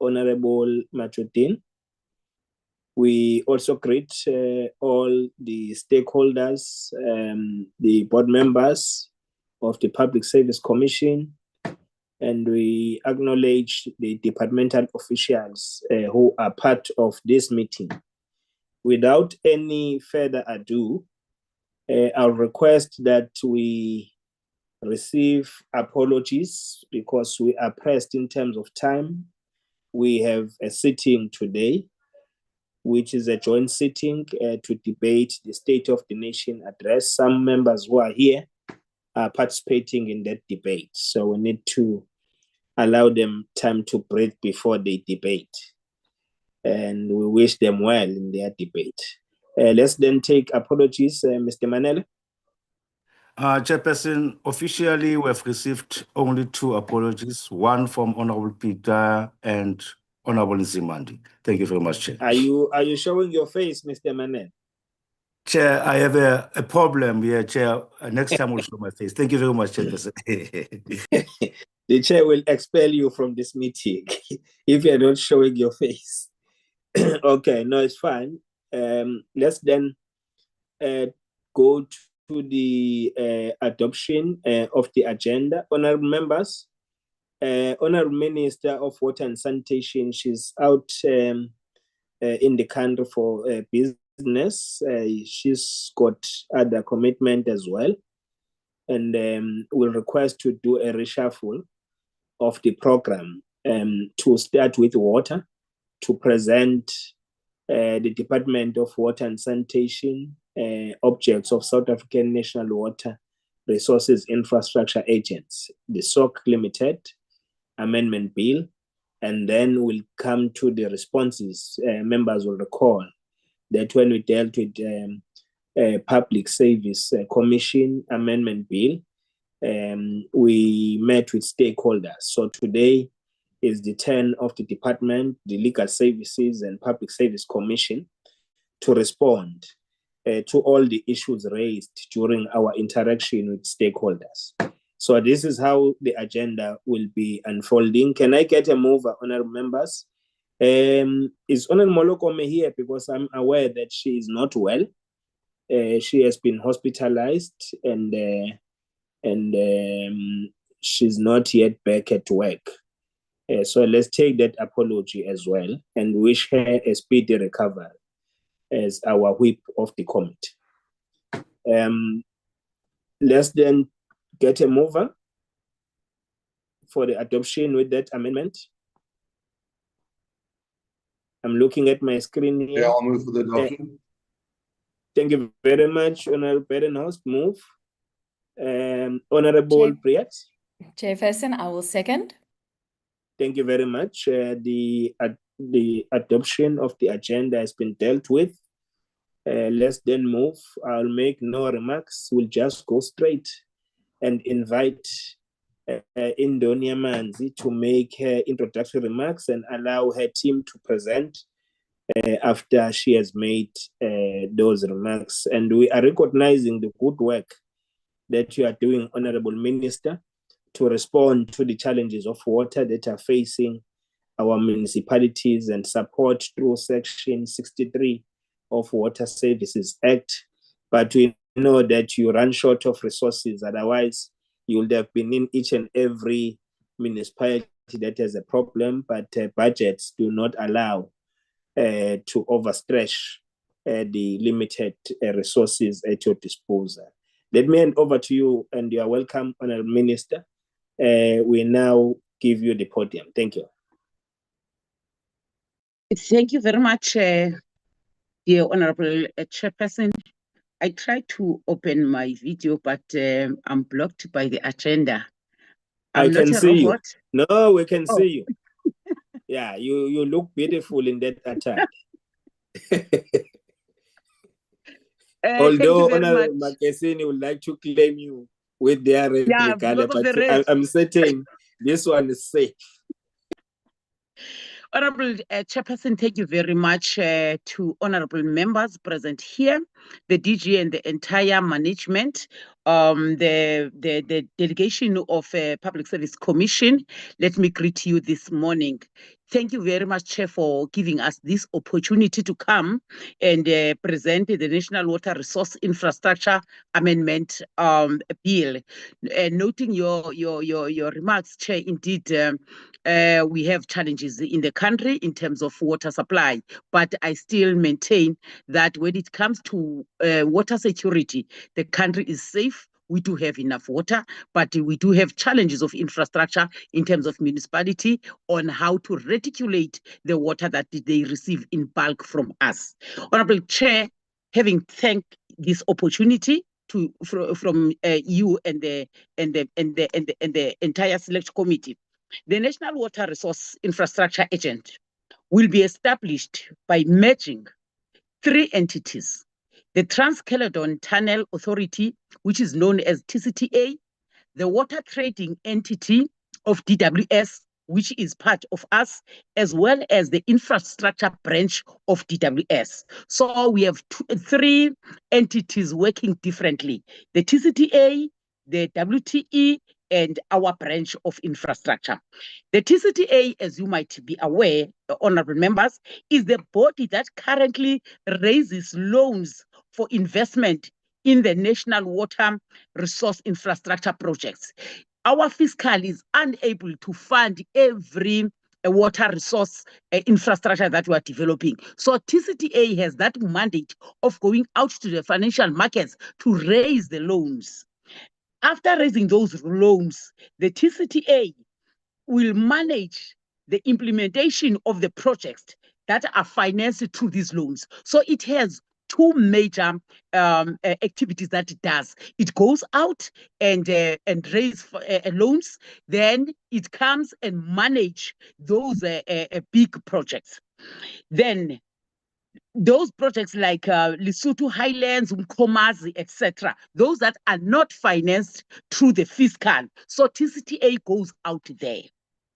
Honorable Matutin. We also greet all the stakeholders, the board members of the Public Service Commission, and we acknowledge the departmental officials who are part of this meeting. Without any further ado, I'll request that we receive apologies because we are pressed in terms of time. We have a sitting today, which is a joint sitting to debate the State of the Nation address. Some members who are here are participating in that debate. So we need to allow them time to breathe before they debate. And we wish them well in their debate. Let's then take apologies, Mr. Manele. Chairperson, officially we have received only 2 apologies, one from Honorable Peter and Honorable Nzimandi. Thank you very much, Chair. Are you showing your face, Mr. Manele? Chair, I have a problem here, Chair. Next time we'll show my face. Thank you very much, Chairperson. The Chair will expel you from this meeting if you're not showing your face. Okay, no, it's fine. Let's then go to the adoption of the agenda. Honorable members, Honorable Minister of Water and Sanitation, she's out in the country for business. She's got other commitment as well. And we'll request to do a reshuffle of the program to start with water, to present the Department of Water and Sanitation objects of South African National Water Resources Infrastructure Agents, the SOC Limited Amendment Bill, and then we'll come to the responses. Members will recall that when we dealt with Public Service Commission Amendment Bill, we met with stakeholders. So today is the turn of the department, the Legal Services and Public Service Commission to respond to all the issues raised during our interaction with stakeholders. So this is how the agenda will be unfolding. Can I get a mover, honorable members? Is Honorable Molokome here? Because I'm aware that she is not well. She has been hospitalized and she's not yet back at work. So let's take that apology as well and wish her a speedy recovery as our whip of the committee. Let's then get a mover for the adoption with that amendment. I'm looking at my screen here. Yeah, I'll move for the adoption. Thank you very much, Honorable Berenhouse. Move. Honorable Priyat. Chairperson, I will second. Thank you very much. The adoption of the agenda has been dealt with. Let's then move. I'll make no remarks. We'll just go straight and invite Indonia Manzi to make her introductory remarks and allow her team to present after she has made those remarks. And we are recognizing the good work that you are doing, Honorable Minister, to respond to the challenges of water that are facing our municipalities and support through Section 63 of Water Services Act. But we know that you run short of resources. Otherwise, you would have been in each and every municipality that has a problem, but budgets do not allow to overstretch the limited resources at your disposal. Let me hand over to you, and you are welcome, Honorable Minister. We now give you the podium. Thank you. Thank you very much, dear Honorable Chairperson. I tried to open my video, but I'm blocked by the agenda. I can see you. No, we can see you. Yeah, you look beautiful in that attire. Although Honorable Makesini would like to claim you with their replica, but I'm certain this one is safe. Honorable Chairperson, thank you very much to honorable members present here, the DG and the entire management the delegation of Public Service Commission, let me greet you this morning. Thank you very much, Chair, for giving us this opportunity to come and present the National Water Resource Infrastructure Amendment Bill. Noting your remarks, Chair, indeed, we have challenges in the country in terms of water supply, but I still maintain that when it comes to water security, the country is safe. We do have enough water, but we do have challenges of infrastructure in terms of municipality on how to reticulate the water that they receive in bulk from us. Honorable Chair, having thanked this opportunity from you and the entire select committee, the National Water Resource Infrastructure Agent will be established by merging 3 entities: the Trans-Caledon Tunnel Authority, which is known as TCTA, the water trading entity of DWS, which is part of us, as well as the infrastructure branch of DWS. So we have 3 entities working differently: the TCTA, the WTE, and our branch of infrastructure. The TCTA, as you might be aware, honorable members, is the body that currently raises loans for investment in the national water resource infrastructure projects. Our fiscal is unable to fund every water resource infrastructure that we are developing. So TCTA has that mandate of going out to the financial markets to raise the loans. After raising those loans, the TCTA will manage the implementation of the projects that are financed through these loans. So it has 2 major activities that it does. It goes out and raise loans, then it comes and manage those big projects. Then those projects like Lesotho Highlands, Mkomazi, etc., those that are not financed through the fiscal. So TCTA goes out there.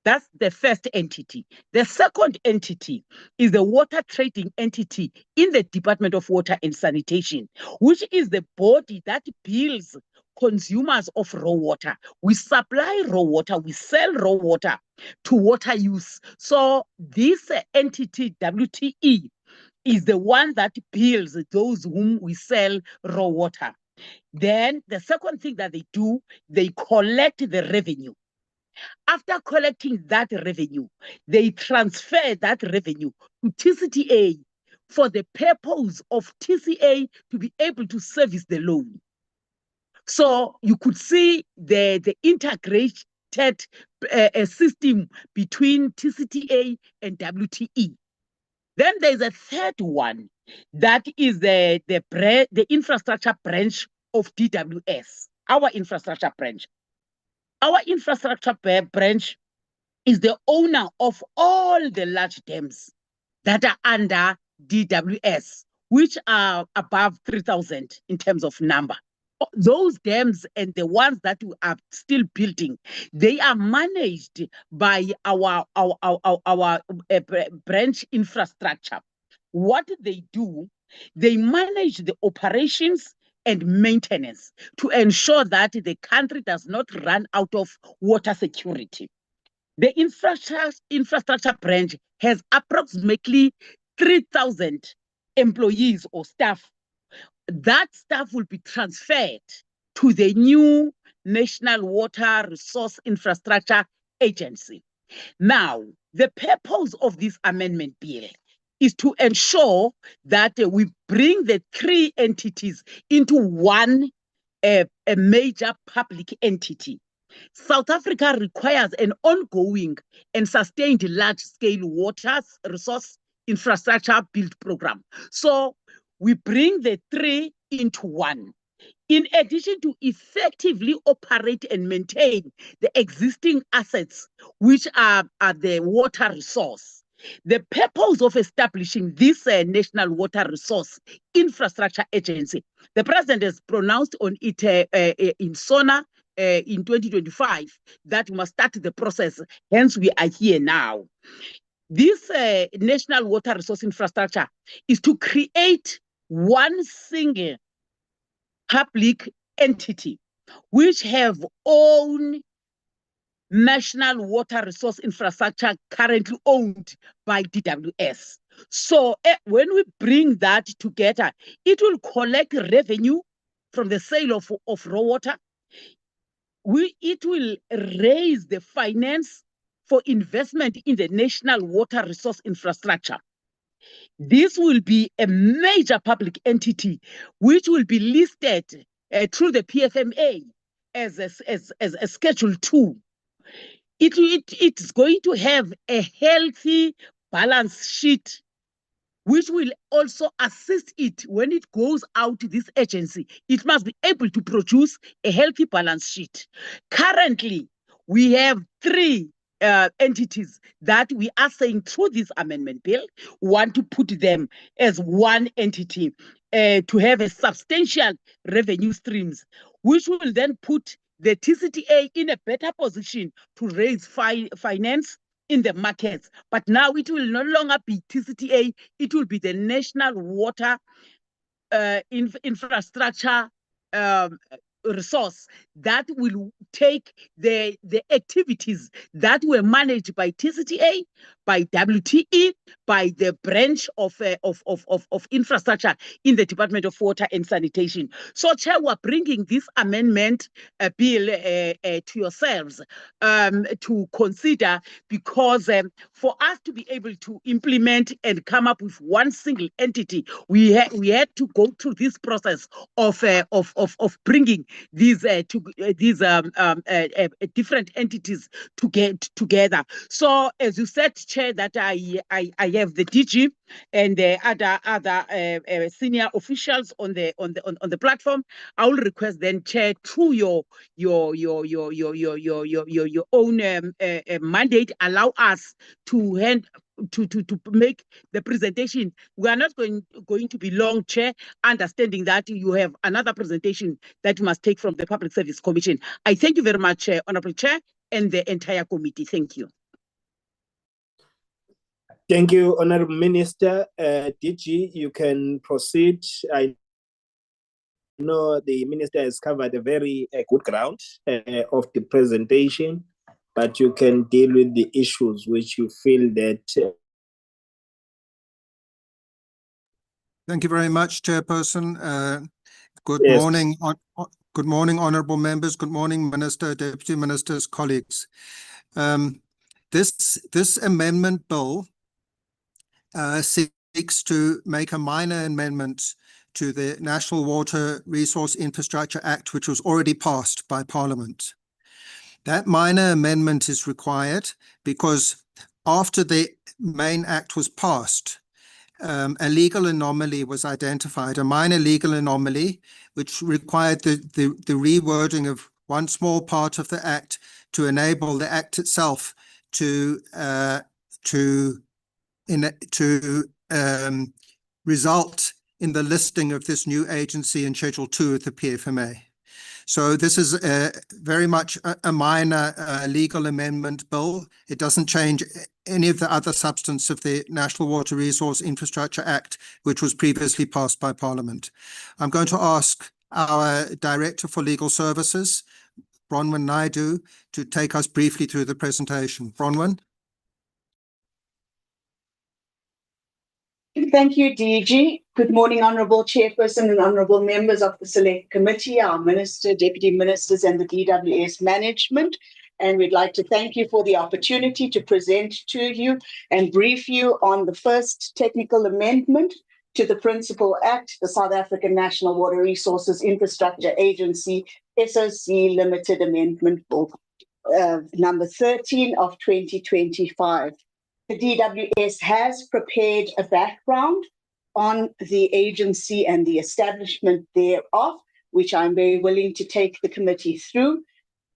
That's the first entity. The second entity is the water trading entity in the Department of Water and Sanitation, which is the body that bills consumers of raw water. We supply raw water, we sell raw water to water use. So this entity, WTE, is the one that bills those whom we sell raw water. Then the second thing that they do, they collect the revenue. After collecting that revenue, they transfer that revenue to TCTA for the purpose of TCA to be able to service the loan. So you could see the integrated system between TCTA and WTE. Then there's a third one that is the infrastructure branch of DWS, our infrastructure branch. Our infrastructure branch is the owner of all the large dams that are under DWS, which are above 3,000 in terms of number. Those dams and the ones that we are still building, they are managed by our branch infrastructure. What they do, they manage the operations and maintenance to ensure that the country does not run out of water security. The infrastructure branch has approximately 3,000 employees or staff. That staff will be transferred to the new National Water Resource Infrastructure Agency. Now, the purpose of this amendment bill is to ensure that we bring the 3 entities into one a major public entity. South Africa requires an ongoing and sustained large-scale water resource infrastructure build program. So we bring the 3 into one. In addition to effectively operate and maintain the existing assets, which are the water resource, the purpose of establishing this National Water Resource Infrastructure Agency, the President has pronounced on it in SONA in 2025 that we must start the process. Hence, we are here now. This National Water Resource Infrastructure is to create one single public entity which have own national water resource infrastructure currently owned by DWS. So when we bring that together, it will collect revenue from the sale of raw water. It will raise the finance for investment in the national water resource infrastructure. This will be a major public entity which will be listed through the PFMA as a Schedule 2. It's going to have a healthy balance sheet, which will also assist it when it goes out to this agency. It must be able to produce a healthy balance sheet. Currently, we have 3 entities that we are saying through this amendment bill want to put them as one entity to have a substantial revenue streams, which will then put the TCTA in a better position to raise finance in the markets. But now it will no longer be TCTA, it will be the National Water Infrastructure resource that will take the activities that were managed by TCTA, by WTE, by the branch of infrastructure in the Department of Water and Sanitation. So, Chair, we're bringing this amendment bill to yourselves to consider, because for us to be able to implement and come up with one single entity, we had to go through this process of bringing these different entities to get together. So, as you said, Chair, that I have the DG and the other senior officials on the platform. I will request then, Chair, through your own mandate, allow us to make the presentation. We are not going to be long, Chair, understanding that you have another presentation that you must take from the Public Service Commission. I thank you very much, Honorable Chair, and the entire committee. Thank you. Thank you, Honorable Minister. DG, you can proceed. I know the Minister has covered a very good ground of the presentation, but you can deal with the issues which you feel that... Thank you very much, Chairperson. Good Yes. morning, good morning, honourable members. Good morning, Minister, Deputy Ministers, colleagues. This amendment bill seeks to make a minor amendment to the National Water Resource Infrastructure Act, which was already passed by Parliament. That minor amendment is required because after the main act was passed, a legal anomaly was identified, a minor legal anomaly, which required the rewording of one small part of the act to enable the act itself to result in the listing of this new agency in Schedule 2 of the PFMA. So this is very much a minor legal amendment bill. It doesn't change any of the other substance of the National Water Resource Infrastructure Act, which was previously passed by Parliament. I'm going to ask our Director for Legal Services, Bronwyn Naidu, to take us briefly through the presentation. Bronwyn. Thank you, DG. Good morning, Honourable Chairperson and Honourable members of the Select Committee, our Minister, Deputy Ministers and the DWS management. And we'd like to thank you for the opportunity to present to you and brief you on the first technical amendment to the Principal Act, the South African National Water Resources Infrastructure Agency, SOC Limited Amendment Bill, number 13 of 2025. The DWS has prepared a background on the agency and the establishment thereof, which I'm very willing to take the committee through.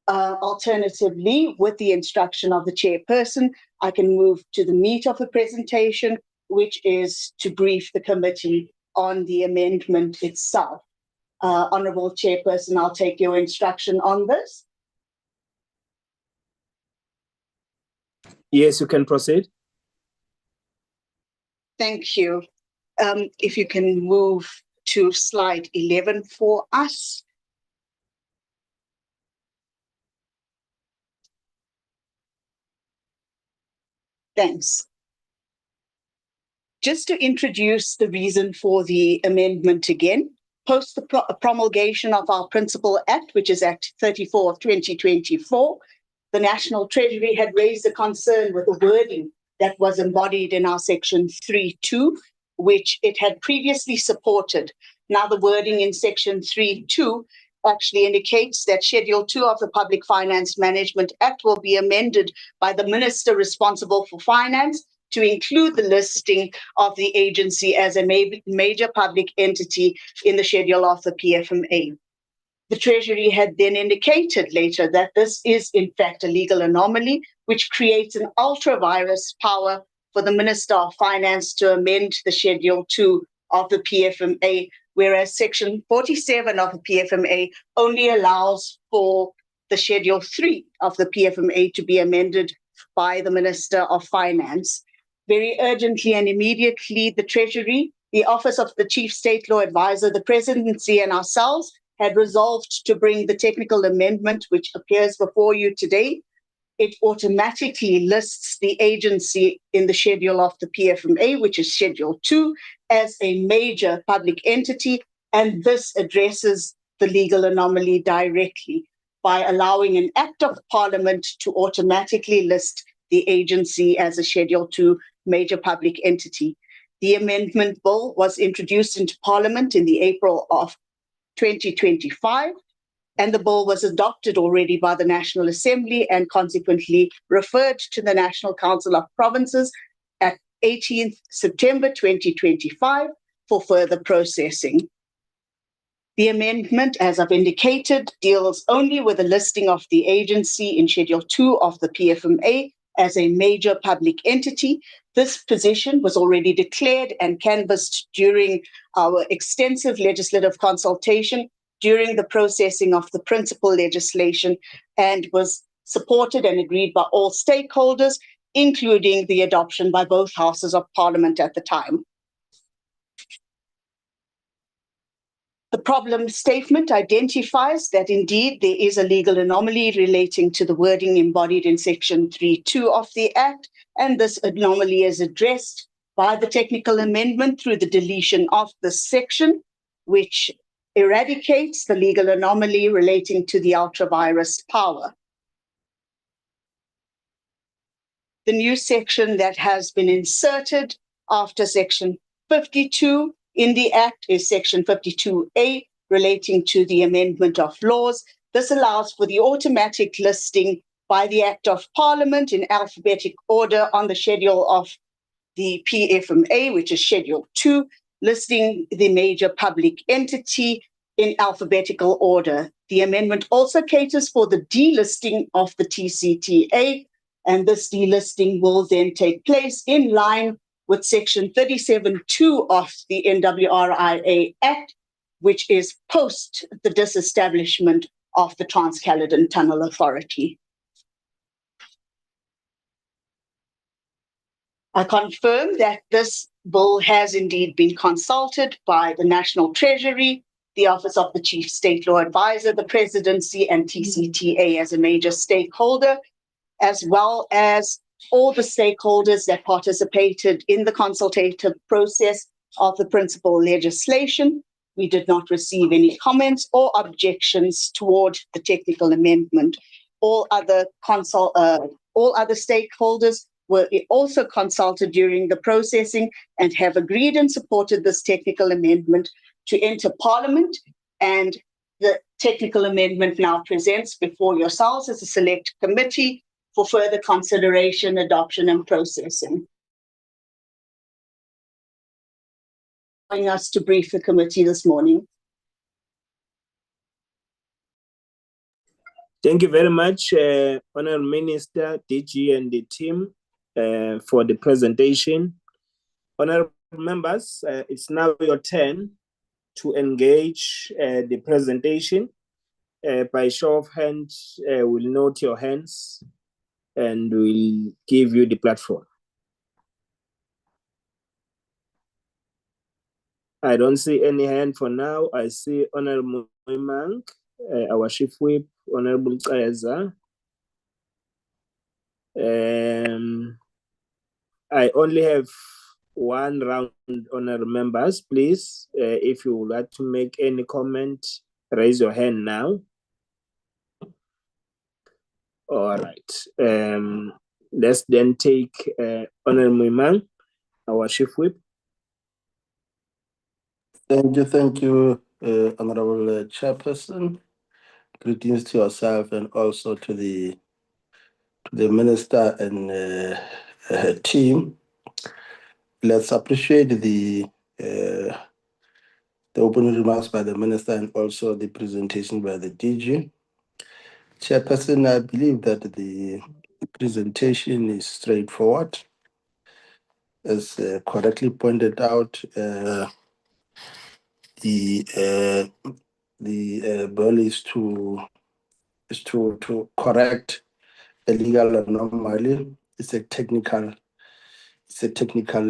Alternatively, with the instruction of the chairperson, I can move to the meat of the presentation, which is to brief the committee on the amendment itself. Honourable Chairperson, I'll take your instruction on this. Yes, you can proceed. Thank you. If you can move to slide 11 for us. Thanks. Just to introduce the reason for the amendment again, post the promulgation of our Principal Act, which is Act 34 of 2024, the National Treasury had raised a concern with the wording that was embodied in our Section 3.2, which it had previously supported. Now the wording in Section 3.2 actually indicates that Schedule 2 of the Public Finance Management Act will be amended by the Minister responsible for finance to include the listing of the agency as a major public entity in the schedule of the PFMA. The Treasury had then indicated later that this is in fact a legal anomaly, which creates an ultra-virus power for the Minister of Finance to amend the Schedule 2 of the PFMA, whereas Section 47 of the PFMA only allows for the Schedule 3 of the PFMA to be amended by the Minister of Finance. Very urgently and immediately, the Treasury, the Office of the Chief State Law Advisor, the Presidency, and ourselves had resolved to bring the technical amendment, which appears before you today. It automatically lists the agency in the schedule of the PFMA, which is Schedule 2, as a major public entity, and this addresses the legal anomaly directly by allowing an Act of Parliament to automatically list the agency as a Schedule 2 major public entity. The amendment bill was introduced into Parliament in the April of 2025, and the bill was adopted already by the National Assembly and consequently referred to the National Council of Provinces at 18th September 2025 for further processing. The amendment, as I've indicated, deals only with the listing of the agency in Schedule 2 of the PFMA as a major public entity. This position was already declared and canvassed during our extensive legislative consultation during the processing of the principal legislation and was supported and agreed by all stakeholders, including the adoption by both houses of Parliament at the time. The problem statement identifies that indeed there is a legal anomaly relating to the wording embodied in Section 3.2 of the Act, and this anomaly is addressed by the technical amendment through the deletion of this section, which eradicates the legal anomaly relating to the ultra-virus power. The new section that has been inserted after Section 52 in the Act is Section 52A, relating to the amendment of laws. This allows for the automatic listing by the Act of Parliament in alphabetic order on the schedule of the PFMA, which is Schedule 2, listing the major public entity in alphabetical order. The amendment also caters for the delisting of the TCTA, and this delisting will then take place in line with Section 37.2 of the NWRIA Act, which is post the disestablishment of the Trans-Caledon Tunnel Authority. I confirm that this bill has indeed been consulted by the National Treasury, the Office of the Chief State Law Advisor, the Presidency, and TCTA as a major stakeholder, as well as all the stakeholders that participated in the consultative process of the principal legislation. We did not receive any comments or objections toward the technical amendment. All other stakeholders were also consulted during the processing and have agreed and supported this technical amendment to enter Parliament, and the technical amendment now presents before yourselves as a select committee for further consideration, adoption, and processing. Allowing us to brief the committee this morning. Thank you very much, Honourable Minister, DG, and the team for the presentation. Honourable members, it's now your turn to engage the presentation. By show of hands, we'll note your hands and we'll give you the platform. I don't see any hand for now. I see Honourable Moimank, our Chief Whip, Honourable Kaeza, I only have one round, honorable members. Please, if you would like to make any comment, raise your hand now. All right. Let's then take Honorable Mimang, our Chief Whip. Thank you, Honorable Chairperson. Greetings to yourself and also to the Minister and her team. Let's appreciate the opening remarks by the Minister and also the presentation by the DG. Chairperson, I believe that the presentation is straightforward. As correctly pointed out, the bill is to correct a legal anomaly. It's a technical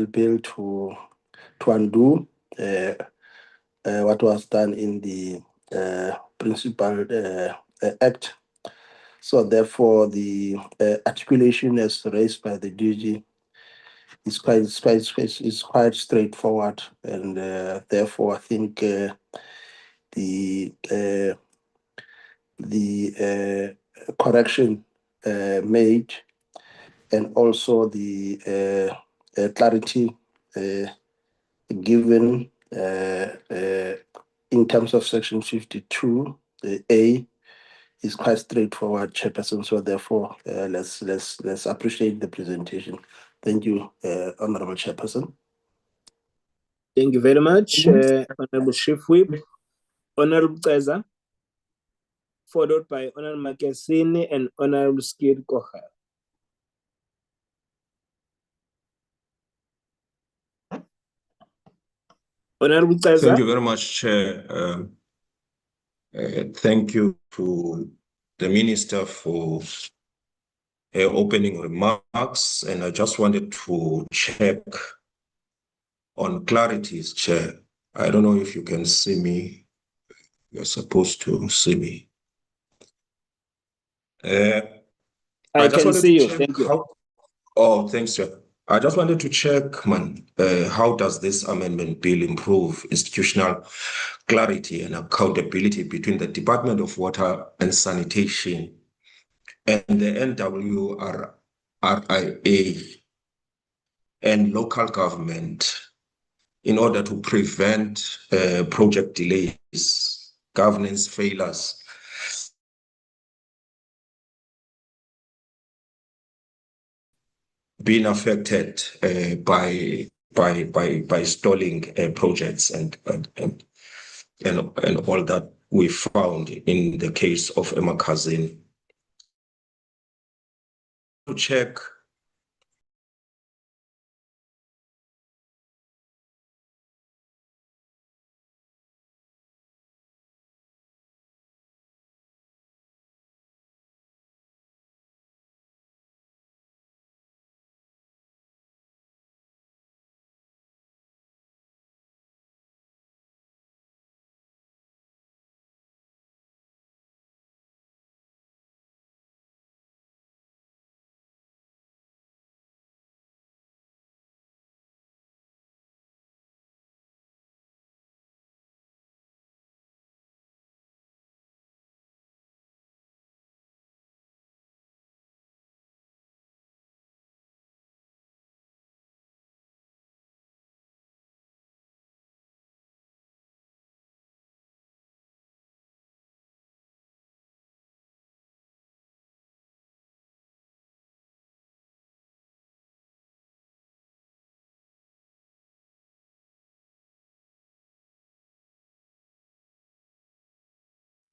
bill to undo what was done in the Principal Act. So therefore, the articulation as raised by the DG is quite straightforward, and therefore I think the correction made and also the clarity given in terms of Section 52A is quite straightforward, Chairperson. So therefore, let's appreciate the presentation. Thank you, Honorable Chairperson. Thank you very much, Honorable Chief Whip. Honorable Ceza, followed by Honorable Makasini and Honorable Skid Kocher. Honorable Ceza. Thank you very much, Chair. Thank you to the Minister for her opening remarks, and I just wanted to check on clarities, Chair. I don't know if you can see me. You're supposed to see me. I can see you. Thank you. Oh, thanks, Chair. I just wanted to check, how does this amendment bill improve institutional clarity and accountability between the Department of Water and Sanitation and the NWRIA and local government in order to prevent project delays, governance failures, being affected by stalling projects and all that we found in the case of Emakazin. To check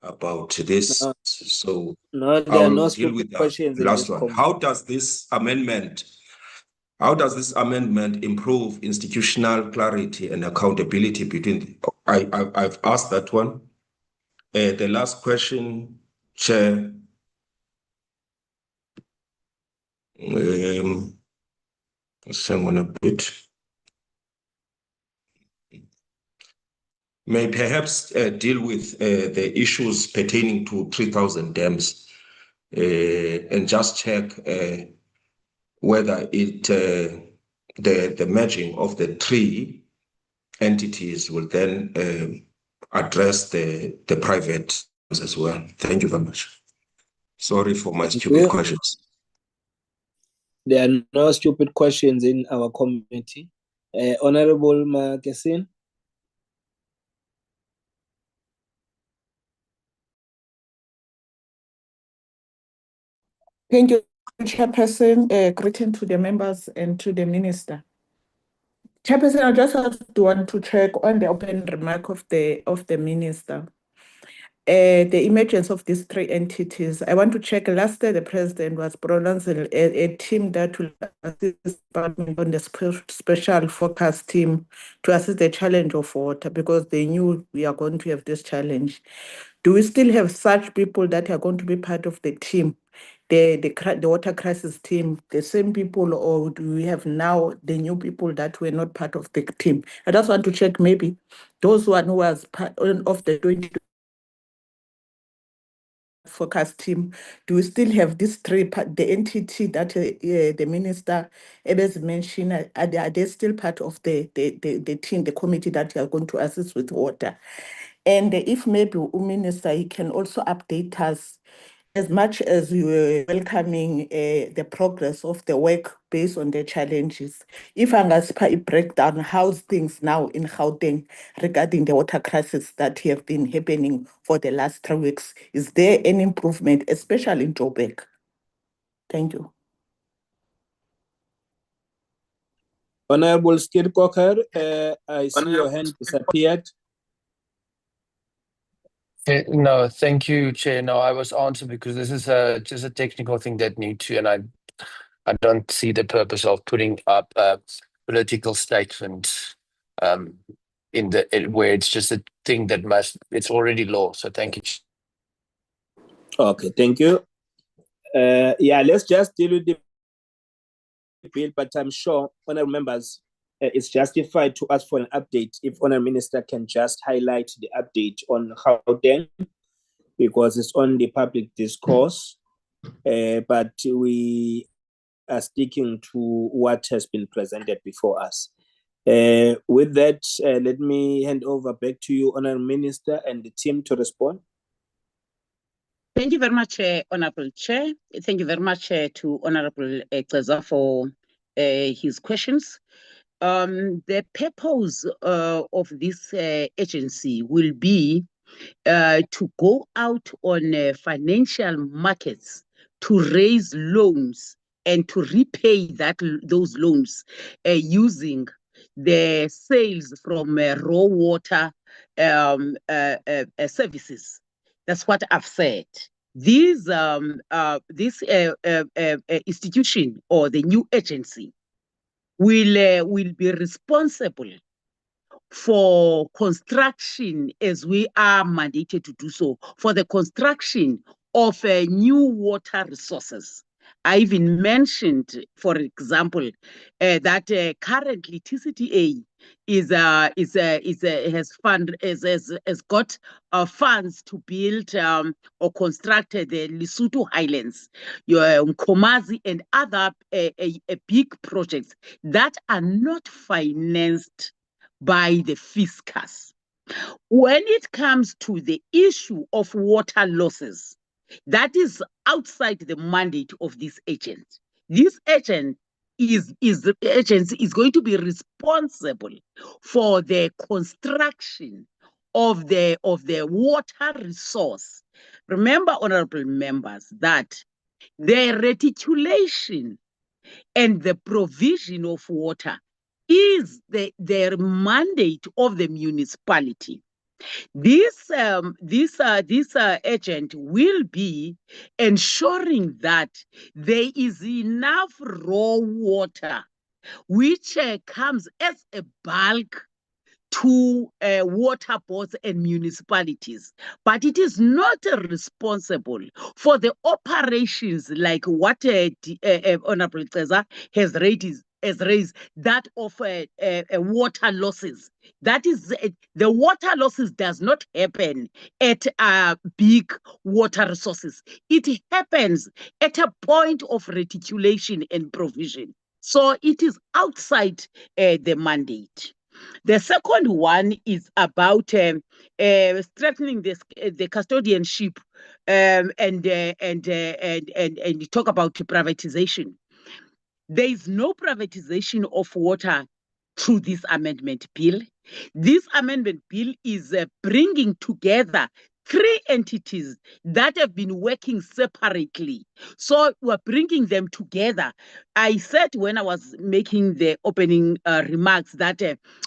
about this. So no, there are no deal stupid with the questions in last this one. comment. How does this amendment improve institutional clarity and accountability between I've asked that one. The last question, Chair. Someone a bit. May perhaps deal with the issues pertaining to 3,000 dams and just check whether it the merging of the three entities will then address the private as well. Thank you very much. Sorry for my stupid questions. There are no stupid questions in our committee. Honorable Makesin. Thank you, Chairperson. Greeting to the members and to the Minister. Chairperson, I just want to check on the open remark of the Minister. The emergence of these three entities. I want to check. Last year, the President was pronouncing a team that will assist Parliament on the special focus team to assist the challenge of water, because they knew we are going to have this challenge. Do we still have such people that are going to be part of the team, the water crisis team, the same people, or do we have now the new people that were not part of the team? I just want to check, maybe those one who was part of the 20 focus team, do we still have these three, the entity that the Minister has mentioned, are they still part of the team, the committee that are going to assist with water? And if maybe Minister, he can also update us, as much as we were welcoming the progress of the work based on the challenges, if a breakdown, how's things now in Gauteng regarding the water crisis that have been happening for the last 3 weeks? Is there any improvement, especially in Joburg? Thank you. Honorable Skid Cocker, I see your hand disappeared. No, thank you, Chair. No, I was answered because this is just a technical thing that need to, and I don't see the purpose of putting up political statements where it's just a thing that it's already law. So thank you. Okay, thank you. Yeah, let's just deal with the bill, but I'm sure honorable members, it's justified to ask for an update if honorable minister can just highlight the update on Gauteng, because it's on the public discourse, but we are sticking to what has been presented before us. With that, let me hand over back to you, honorable minister, and the team to respond. Thank you very much, Honorable Chair. Thank you very much to Honorable Xeza for his questions. The purpose of this agency will be to go out on financial markets to raise loans and to repay those loans using the sales from raw water services. That's what I've said. This institution or the new agency will be responsible for construction, as we are mandated to do so, for the construction of new water resources. I even mentioned, for example, that currently TCTA has got funds to build or construct the Lesotho Highlands, Mkomazi, and other big projects that are not financed by the fiscus. When it comes to the issue of water losses, that is outside the mandate of this agent. This agent is going to be responsible for the construction of the water resource. Remember, honorable members, that the reticulation and the provision of water is the mandate of the municipality. This agent will be ensuring that there is enough raw water, which comes as a bulk to water boards and municipalities, but it is not responsible for the operations like what Honorable Xeza has raised, that of water losses. That is, the water losses does not happen at big water resources. It happens at a point of reticulation and provision. So it is outside the mandate. The second one is about strengthening the custodianship and you talk about privatization. There is no privatization of water through this amendment bill. This amendment bill is bringing together three entities that have been working separately. So we're bringing them together. I said when I was making the opening remarks that,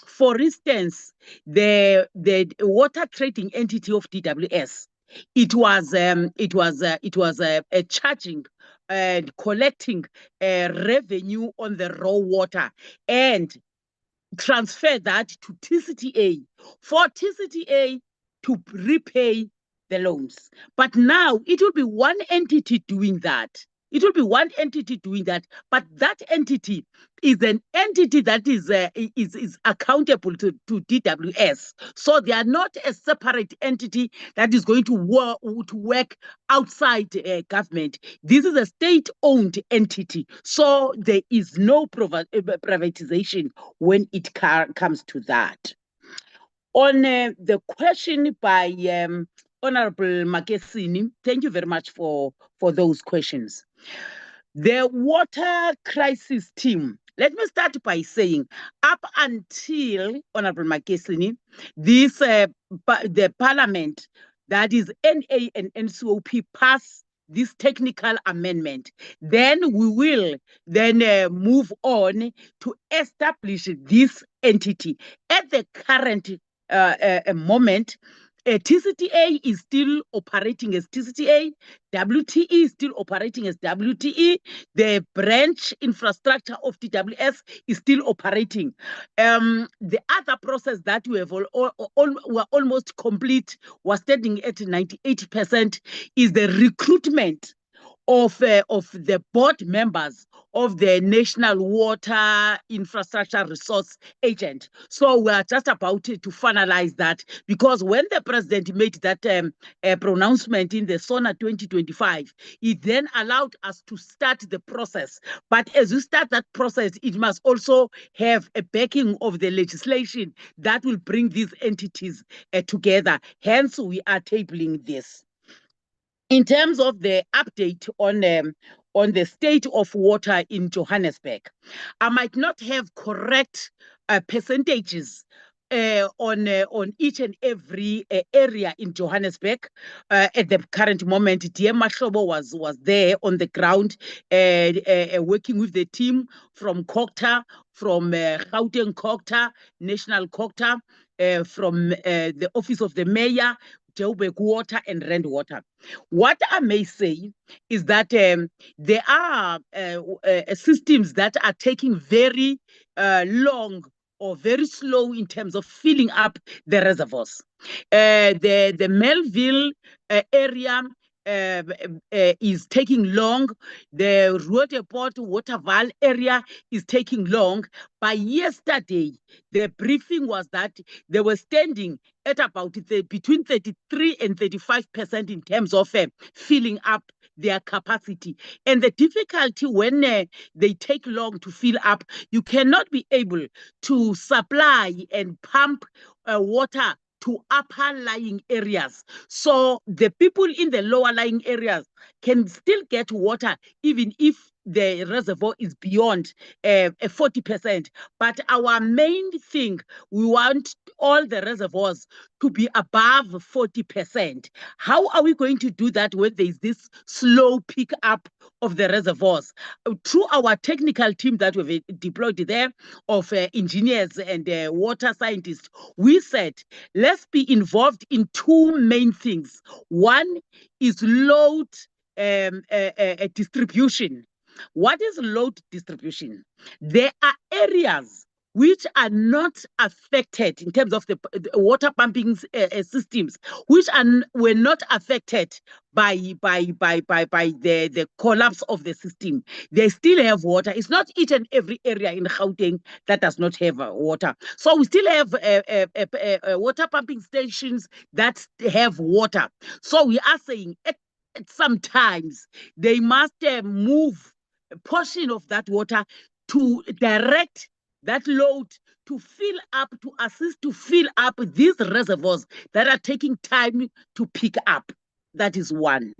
for instance, the water trading entity of DWS, it was charging and collecting revenue on the raw water and transfer that to TCTA for TCTA to repay the loans. But now it will be one entity doing that. It will be one entity doing that, but that entity is an entity that is accountable to DWS. So they are not a separate entity that is going to work outside government. This is a state-owned entity. So there is no privatization when it comes to that. On the question by Honorable Makesini, thank you very much for those questions. The water crisis team, let me start by saying, up until Honorable Makesini, this the Parliament, that is NA and NCOP, pass this technical amendment, then we will then move on to establish this entity. At the current moment, TCTA is still operating as TCTA, WTE is still operating as WTE, the branch infrastructure of DWS is still operating. The other process that we have were almost complete, was standing at 98%, is the recruitment of the board members of the National Water Infrastructure Resource Agent. So we are just about to finalize that, because when the president made that pronouncement in the SONA 2025, it then allowed us to start the process. But as you start that process, it must also have a backing of the legislation that will bring these entities together. Hence, we are tabling this. In terms of the update on the state of water in Johannesburg, I might not have correct percentages on each and every area in Johannesburg at the current moment. Dear Mahlobo was there on the ground working with the team from COCTA, from Gauteng COCTA, National COCTA, from the Office of the Mayor, Joburg Water and Rand Water. What I may say is that there are systems that are taking very long or very slow in terms of filling up the reservoirs. The Melville area is taking long. The Roodepoort Waterval area is taking long. By yesterday, the briefing was that they were standing at about between 33 and 35% in terms of filling up their capacity. And the difficulty when they take long to fill up, you cannot be able to supply and pump water to upper lying areas. So the people in the lower lying areas can still get water even if the reservoir is beyond 40%. But our main thing, we want all the reservoirs to be above 40%. How are we going to do that when there is this slow pick up of the reservoirs? Through our technical team that we've deployed there of engineers and water scientists, we said, let's be involved in two main things. One is load distribution. What is load distribution? There are areas which are not affected in terms of the water pumping systems, which were not affected by the collapse of the system. They still have water. It's not each and every area in Gauteng that does not have water. So we still have water pumping stations that have water. So we are saying sometimes they must move a portion of that water to direct that load to fill up, to assist to fill up these reservoirs that are taking time to pick up. That is one.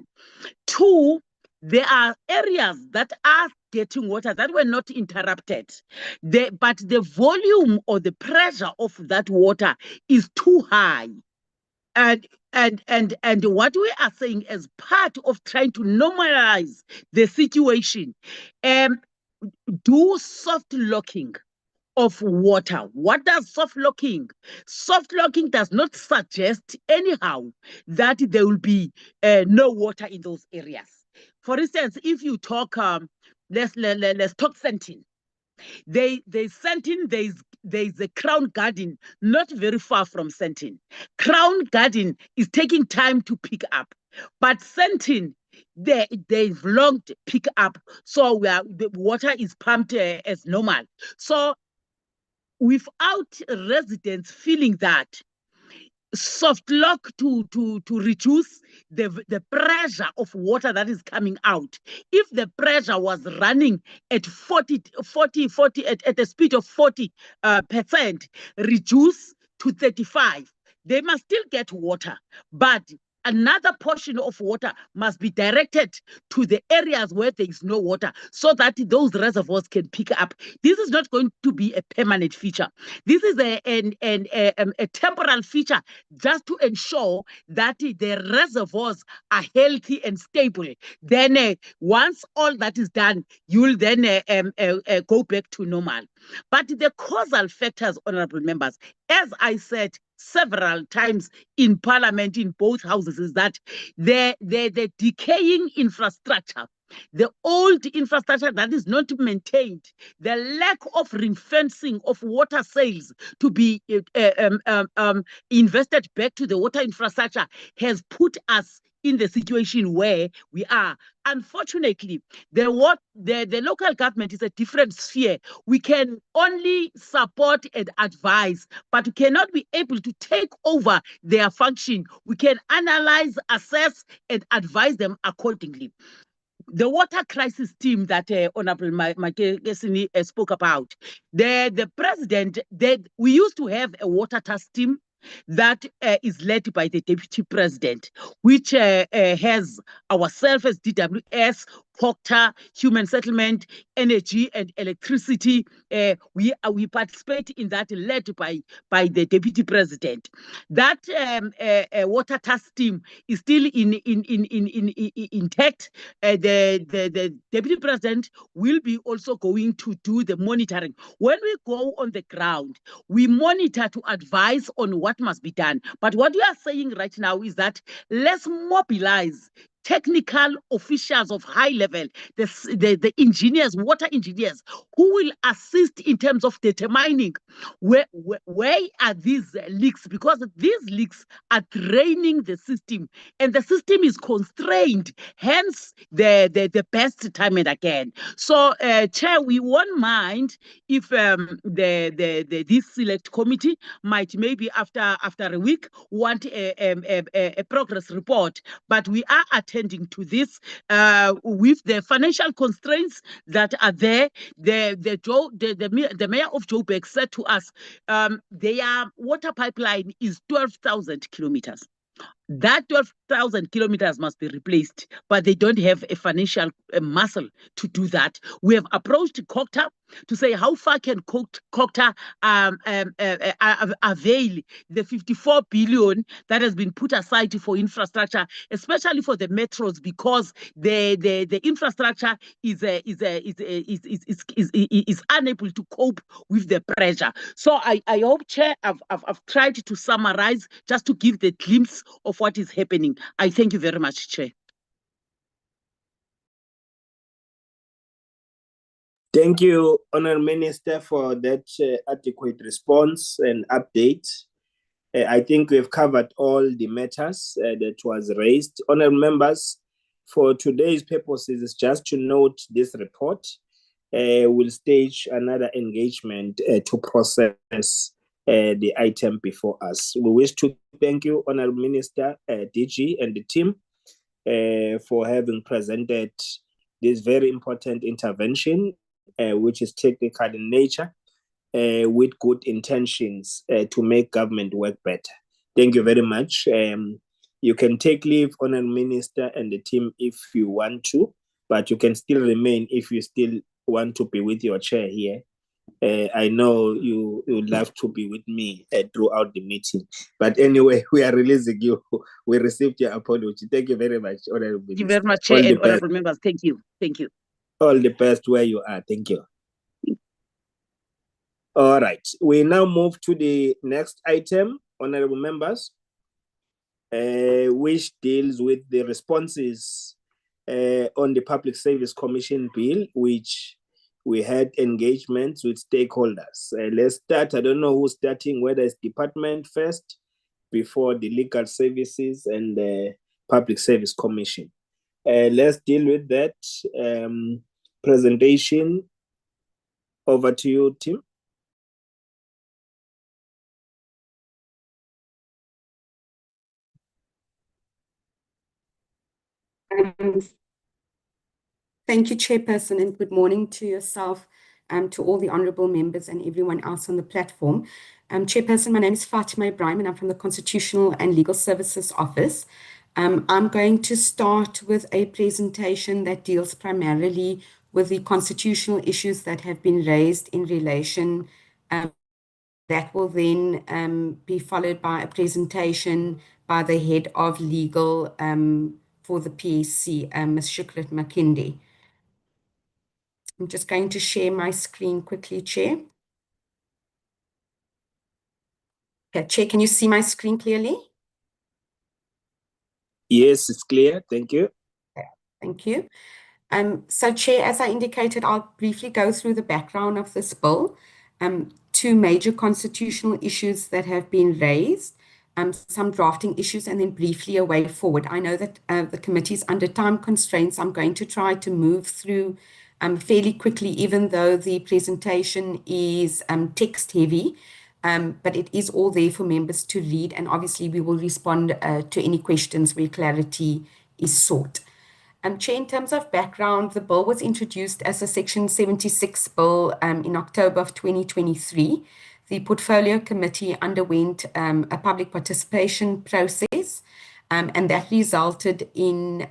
Two, there are areas that are getting water that were not interrupted. But the volume or the pressure of that water is too high. And what we are saying as part of trying to normalize the situation, do soft locking of water. What does soft locking? Soft locking does not suggest anyhow that there will be no water in those areas. For instance, if you talk, let's talk Sentin. There's a Crown Garden not very far from Sentin. Crown Garden is taking time to pick up, but Sentin, they've long pick up, so the water is pumped as normal. So without residents feeling that, soft lock to reduce the pressure of water that is coming out. If the pressure was running at 40 at a speed of 40%, reduce to 35, they must still get water, but another portion of water must be directed to the areas where there is no water so that those reservoirs can pick up. This is not going to be a permanent feature. This is a temporal feature just to ensure that the reservoirs are healthy and stable. Then once all that is done, you'll then go back to normal. But the causal factors, honorable members, as I said several times in Parliament, in both houses, is that the decaying infrastructure, the old infrastructure that is not maintained, the lack of ring-fencing of water sales to be invested back to the water infrastructure has put us in the situation where we are. Unfortunately, the local government is a different sphere. We can only support and advise, but we cannot be able to take over their function. We can analyze, assess, and advise them accordingly. The water crisis team that Honorable Makesini spoke about, the president, we used to have a water task team that is led by the deputy president, which has ourselves as DWS, Cooperative, Human Settlement, Energy and Electricity. We participate in that, led by the deputy president. That water task team is still intact. The deputy president will be also going to do the monitoring. When we go on the ground, we monitor to advise on what must be done. But what we are saying right now is that let's mobilize technical officials of high level, the engineers, water engineers, who will assist in terms of determining where are these leaks, because these leaks are draining the system and the system is constrained, hence the best time and again. So Chair, we won't mind if this select committee might maybe after a week want a progress report, but we are attending to this with the financial constraints that are there. The mayor of Joburg said to us, their water pipeline is 12,000 kilometers. That 12,000 kilometers must be replaced, but they don't have a financial muscle to do that. We have approached Cooperative to say, how far can Cooperative avail the 54 billion that has been put aside for infrastructure, especially for the metros, because the infrastructure is unable to cope with the pressure. So I hope, Chair, I've tried to summarize just to give the glimpse of what is happening. I thank you very much, Chair. Thank you, Honourable Minister, for that adequate response and update. I think we've covered all the matters that was raised. Honourable members, for today's purposes, is just to note this report. We'll stage another engagement to process the item before us. We wish to thank you, Honourable Minister, DG and the team for having presented this very important intervention which is technical in nature, with good intentions to make government work better. Thank you very much. You can take leave, Honourable Minister and the team, if you want to, but you can still remain if you still want to be with your chair here. I know you would love to be with me throughout the meeting. But anyway, we are releasing you. We received your apology. Thank you very much, Honourable Minister. Thank you very much, Chair and honourable members. Thank you. Thank you. All the best where you are. Thank you. All right. We now move to the next item, honourable members, which deals with the responses on the Public Service Commission Bill, which we had engagements with stakeholders. Let's start. I don't know who's starting, whether it's department first, before the legal services and the Public Service Commission. Let's deal with that presentation. Over to you, Tim. Thank you, Chairperson, and good morning to yourself, to all the honourable members and everyone else on the platform. Chairperson, my name is Fatima Ibrahim and I'm from the Constitutional and Legal Services Office. I'm going to start with a presentation that deals primarily with the constitutional issues that have been raised in relation. That will then be followed by a presentation by the Head of Legal for the PSC, Ms. Shukrit Makinde. I'm just going to share my screen quickly, Chair. Okay, Chair, can you see my screen clearly? Yes, it's clear. Thank you. Okay, thank you. So, Chair, as I indicated, I'll briefly go through the background of this bill. Two major constitutional issues that have been raised, some drafting issues, and then briefly a way forward. I know that the committee is under time constraints. I'm going to try to move through fairly quickly, even though the presentation is text heavy, but it is all there for members to read, and obviously we will respond to any questions where clarity is sought. Chair, in terms of background, the bill was introduced as a Section 76 bill in October of 2023. The Portfolio Committee underwent a public participation process, and that resulted in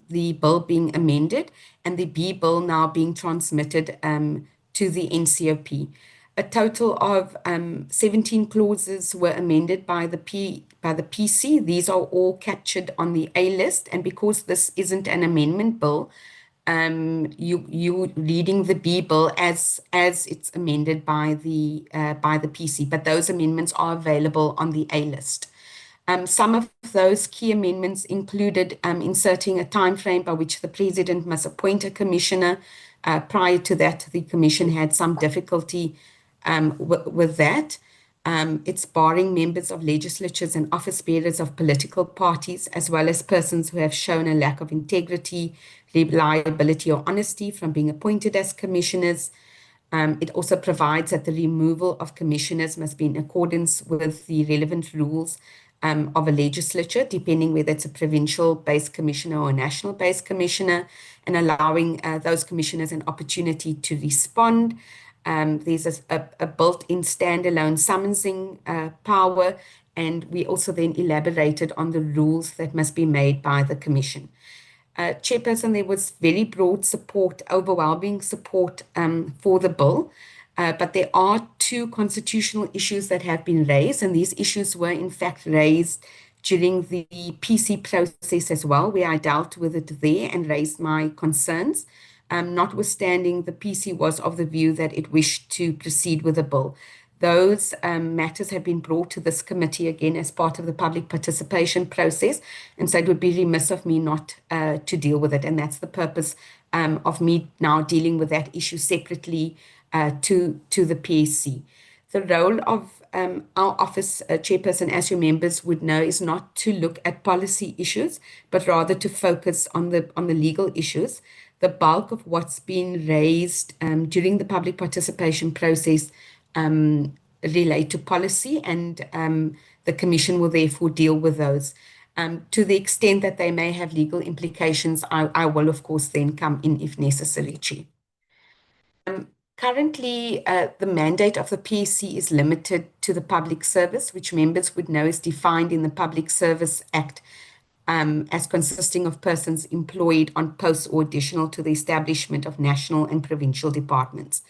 the bill being amended and the B bill now being transmitted to the NCOP. A total of 17 clauses were amended by the PC. These are all captured on the A list, and because this isn't an amendment bill, you reading the B bill as it's amended by the PC, but those amendments are available on the A list. Some of those key amendments included inserting a time frame by which the President must appoint a commissioner. Prior to that, the Commission had some difficulty with that. It's barring members of legislatures and office bearers of political parties, as well as persons who have shown a lack of integrity, reliability, or honesty from being appointed as commissioners. It also provides that the removal of commissioners must be in accordance with the relevant rules of a legislature, depending whether it's a provincial-based commissioner or a national-based commissioner, and allowing those commissioners an opportunity to respond. There's a built-in standalone summoning power, and we also then elaborated on the rules that must be made by the Commission. Chairperson, there was very broad support, overwhelming support for the bill, but there are two constitutional issues that have been raised, and these issues were in fact raised during the PC process as well, where I dealt with it there and raised my concerns. Notwithstanding, the PC was of the view that it wished to proceed with the bill. Those matters have been brought to this committee again as part of the public participation process, and so it would be remiss of me not to deal with it, and that's the purpose of me now dealing with that issue separately to the PSC. The role of our office, Chairperson, as your members would know, is not to look at policy issues, but rather to focus on the legal issues. The bulk of what's been raised during the public participation process relate to policy, and the Commission will therefore deal with those. To the extent that they may have legal implications, I will of course then come in if necessary, Chair. Currently, the mandate of the PSC is limited to the public service, which members would know is defined in the Public Service Act as consisting of persons employed on posts or additional to the establishment of national and provincial departments.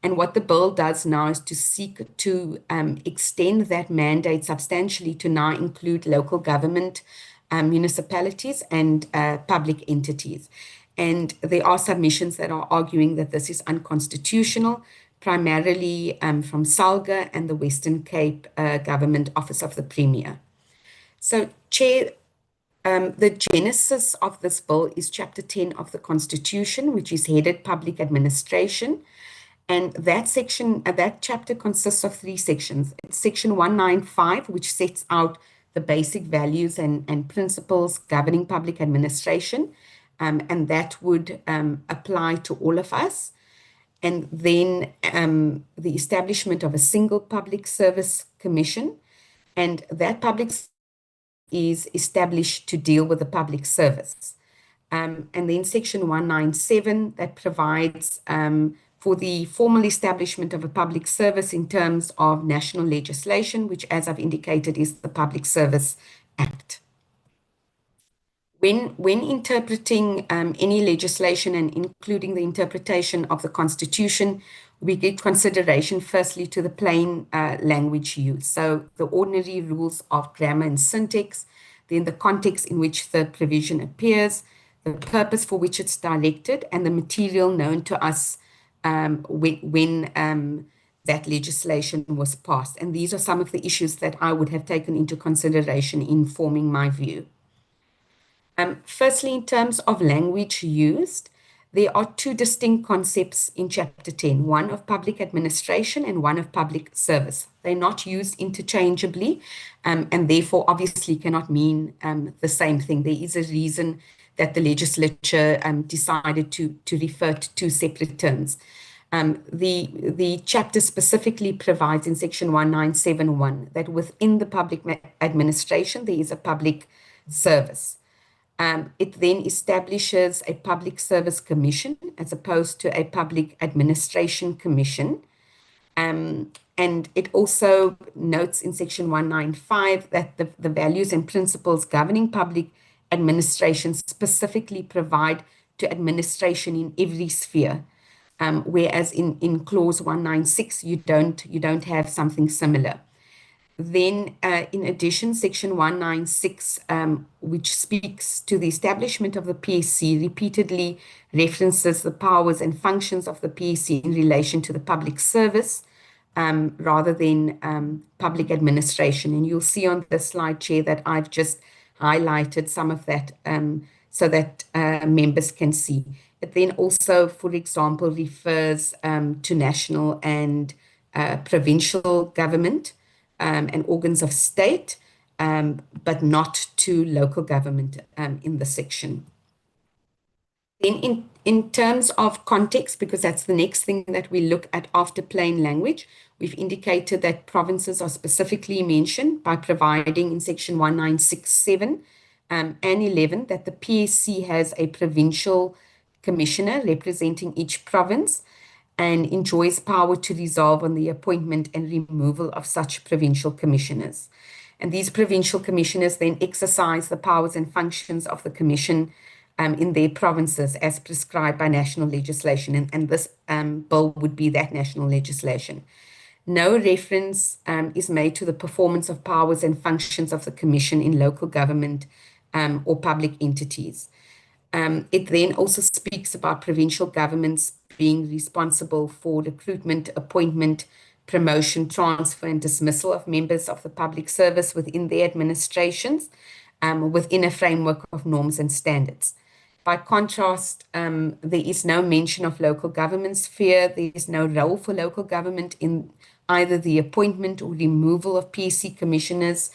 And what the bill does now is to seek to extend that mandate substantially to now include local government, municipalities, and public entities. And there are submissions that are arguing that this is unconstitutional, primarily from SALGA and the Western Cape Government Office of the Premier. So, Chair, the genesis of this bill is Chapter 10 of the Constitution, which is headed Public Administration. And that section, that chapter consists of 3 sections. It's Section 195, which sets out the basic values and principles governing public administration. And that would apply to all of us. And then the establishment of a single public service commission. And that public is established to deal with the public service. And then Section 197 that provides for the formal establishment of a public service in terms of national legislation, which, as I've indicated, is the Public Service Act. When interpreting any legislation and including the interpretation of the Constitution, we give consideration firstly to the plain language used. So the ordinary rules of grammar and syntax, then the context in which the provision appears, the purpose for which it's directed, and the material known to us when that legislation was passed. And these are some of the issues that I would have taken into consideration in forming my view. Firstly, in terms of language used, there are 2 distinct concepts in Chapter 10, one of public administration and one of public service. They're not used interchangeably and therefore obviously cannot mean the same thing. There is a reason that the legislature decided to refer to 2 separate terms. The chapter specifically provides in Section 1971 that within the public administration, there is a public service. It then establishes a public service commission as opposed to a public administration commission. And it also notes in Section 195 that the values and principles governing public administration specifically provide to administration in every sphere. Whereas in Clause 196, you don't have something similar. Then, in addition, Section 196, which speaks to the establishment of the PSC, repeatedly references the powers and functions of the PSC in relation to the public service rather than public administration. And you'll see on this slide, Chair, that I've just highlighted some of that so that members can see. It then also, for example, refers to national and provincial government and organs of state, but not to local government in the section. Then in terms of context, because that's the next thing that we look at after plain language, we've indicated that provinces are specifically mentioned by providing in Section 1967 and 11 that the PSC has a provincial commissioner representing each province and enjoys power to resolve on the appointment and removal of such provincial commissioners. And these provincial commissioners then exercise the powers and functions of the commission in their provinces as prescribed by national legislation. And this bill would be that national legislation. No reference is made to the performance of powers and functions of the commission in local government or public entities. It then also speaks about provincial governments being responsible for recruitment, appointment, promotion, transfer, and dismissal of members of the public service within their administrations, within a framework of norms and standards. By contrast, there is no mention of local government sphere. There is no role for local government in either the appointment or removal of PSC commissioners.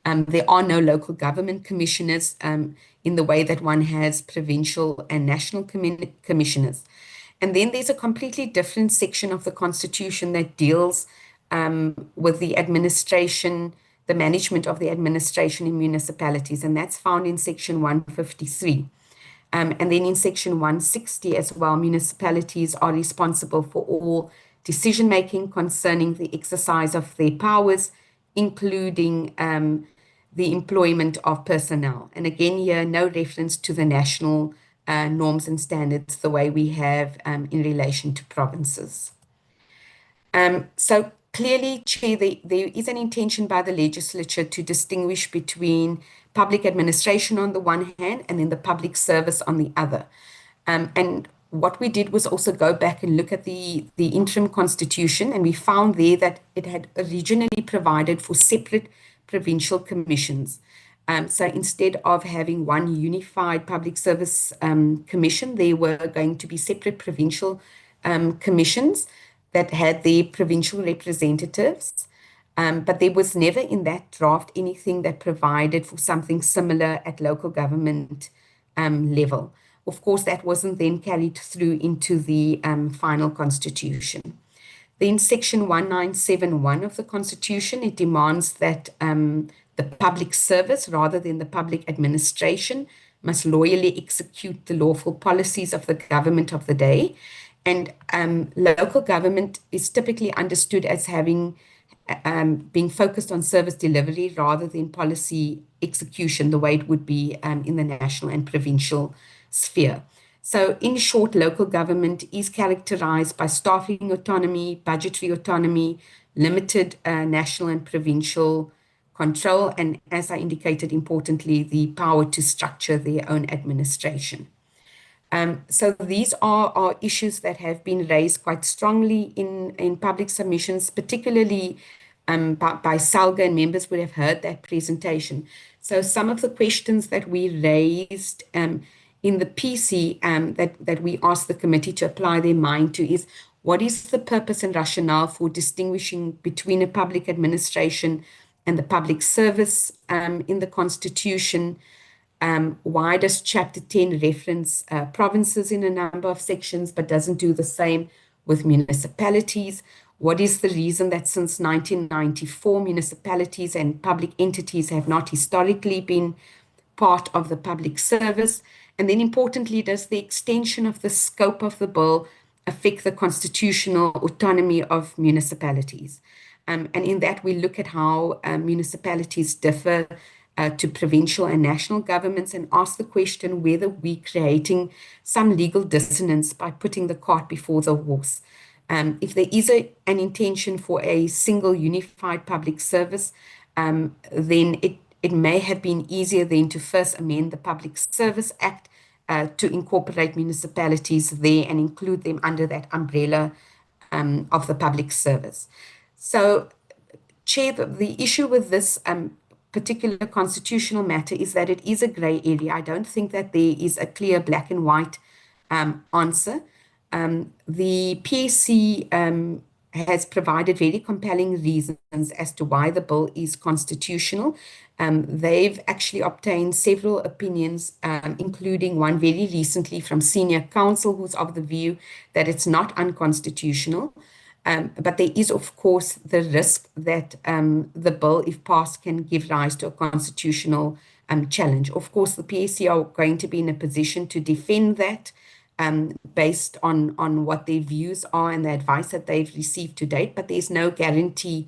There are no local government commissioners in the way that one has provincial and national commissioners. And then there's a completely different section of the Constitution that deals with the administration, the management of the administration in municipalities, and that's found in Section 153. And then in section 160 as well, municipalities are responsible for all decision-making concerning the exercise of their powers, including the employment of personnel. And again, here, no reference to the national norms and standards the way we have in relation to provinces. So clearly, Chair, there is an intention by the legislature to distinguish between public administration on the one hand and then the public service on the other. And what we did was also go back and look at the interim constitution, and we found there that it had originally provided for separate provincial commissions. So instead of having one unified public service commission, there were going to be separate provincial commissions that had their provincial representatives. But there was never in that draft anything that provided for something similar at local government level. Of course, that wasn't then carried through into the final constitution. Then section 1971 of the constitution, it demands that the public service rather than the public administration must loyally execute the lawful policies of the government of the day. And local government is typically understood as having being focused on service delivery rather than policy execution, the way it would be in the national and provincial sphere. So in short, local government is characterized by staffing autonomy, budgetary autonomy, limited national and provincial control, and as I indicated, importantly, the power to structure their own administration. So these are issues that have been raised quite strongly in public submissions, particularly by SALGA, and members would have heard that presentation. So some of the questions that we raised in the PC that we asked the committee to apply their mind to is, what is the purpose and rationale for distinguishing between a public administration and the public service in the Constitution? Why does Chapter 10 reference provinces in a number of sections but doesn't do the same with municipalities? What is the reason that since 1994, municipalities and public entities have not historically been part of the public service? And then importantly, does the extension of the scope of the bill affect the constitutional autonomy of municipalities? And in that, we look at how municipalities differ to provincial and national governments and ask the question whether we're creating some legal dissonance by putting the cart before the horse. If there is an intention for a single unified public service, then it may have been easier then to first amend the Public Service Act to incorporate municipalities there and include them under that umbrella of the public service. So, Chair, the issue with this particular constitutional matter is that it is a grey area. I don't think that there is a clear black and white answer. The PSC has provided very compelling reasons as to why the bill is constitutional. They've actually obtained several opinions, including one very recently from senior counsel who's of the view that it's not unconstitutional. But there is, of course, the risk that the bill, if passed, can give rise to a constitutional challenge. Of course, the PSC are going to be in a position to defend that based on what their views are and the advice that they've received to date, but there's no guarantee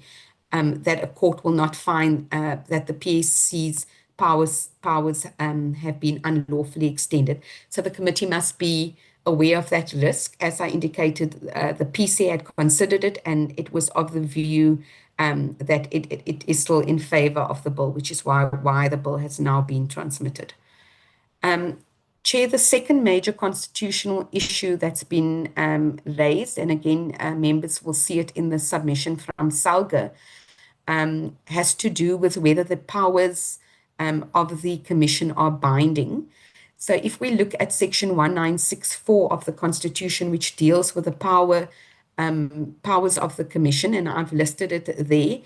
that a court will not find that the PSC's powers have been unlawfully extended. So the committee must be aware of that risk. As I indicated, the PC had considered it, and it was of the view that it is still in favor of the bill, which is why the bill has now been transmitted. Chair, the second major constitutional issue that's been raised, and again, members will see it in the submission from SALGA, has to do with whether the powers of the Commission are binding. So if we look at section 1964 of the Constitution, which deals with the powers of the Commission, and I've listed it there,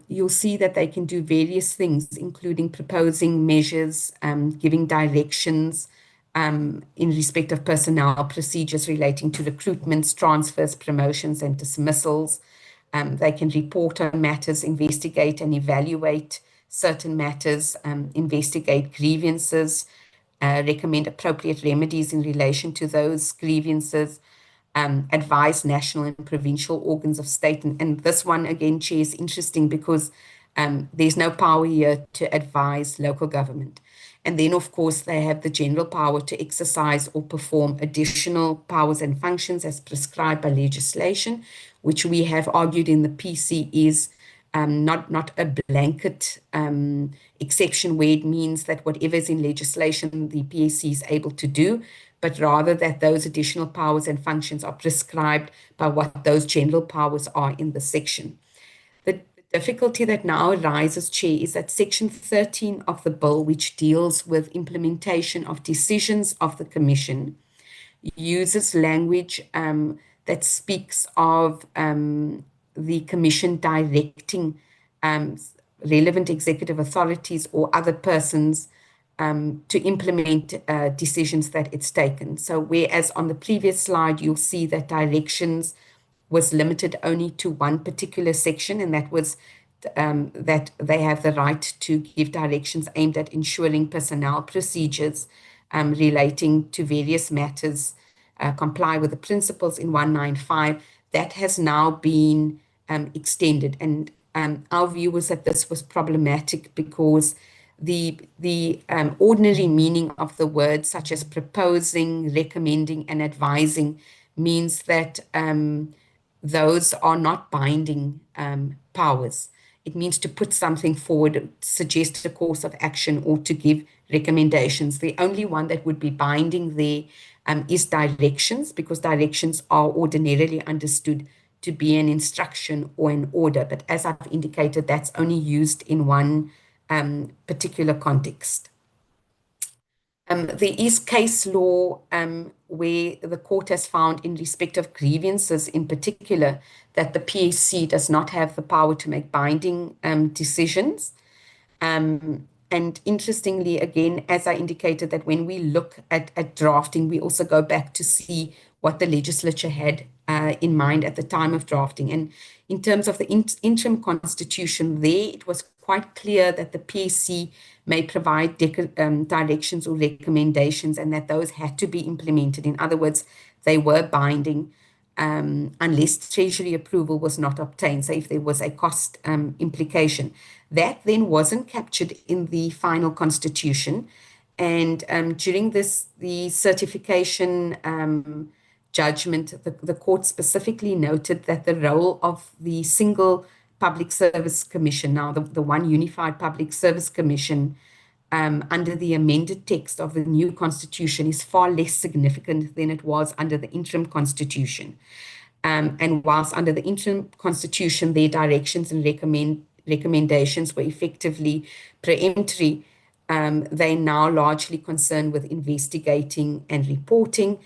you'll see that they can do various things, including proposing measures, giving directions in respect of personnel procedures relating to recruitments, transfers, promotions, and dismissals. They can report on matters, investigate and evaluate certain matters, investigate grievances, recommend appropriate remedies in relation to those grievances, advise national and provincial organs of state. And this one, again, Chair, is interesting because there's no power here to advise local government. And then, of course, they have the general power to exercise or perform additional powers and functions as prescribed by legislation, which we have argued in the PC is not a blanket exception where it means that whatever is in legislation, the PSC is able to do, but rather that those additional powers and functions are prescribed by what those general powers are in the section. The difficulty that now arises, Chair, is that Section 13 of the bill, which deals with implementation of decisions of the Commission, uses language that speaks of the Commission directing relevant executive authorities or other persons to implement decisions that it's taken. So whereas on the previous slide, you'll see that directions was limited only to one particular section, and that was that they have the right to give directions aimed at ensuring personnel procedures relating to various matters comply with the principles in 195. That has now been extended, and our view was that this was problematic because the ordinary meaning of the words such as proposing, recommending, and advising means that those are not binding powers. It means to put something forward, suggest a course of action, or to give recommendations. The only one that would be binding there is directions, because directions are ordinarily understood to be an instruction or an order. But as I've indicated, that's only used in one particular context. There is case law where the court has found in respect of grievances in particular that the PSC does not have the power to make binding decisions. And interestingly, again, as I indicated, that when we look at drafting, we also go back to see what the legislature had in mind at the time of drafting. And in terms of the interim constitution there, it was quite clear that the PSC may provide directions or recommendations, and that those had to be implemented. In other words, they were binding unless Treasury approval was not obtained. So if there was a cost implication, that then wasn't captured in the final constitution. And during the certification judgment, the court specifically noted that the role of the single Public Service Commission, now the one unified Public Service Commission, under the amended text of the new constitution is far less significant than it was under the interim constitution. And whilst under the interim constitution, their directions and recommendations were effectively peremptory, they now largely concerned with investigating and reporting,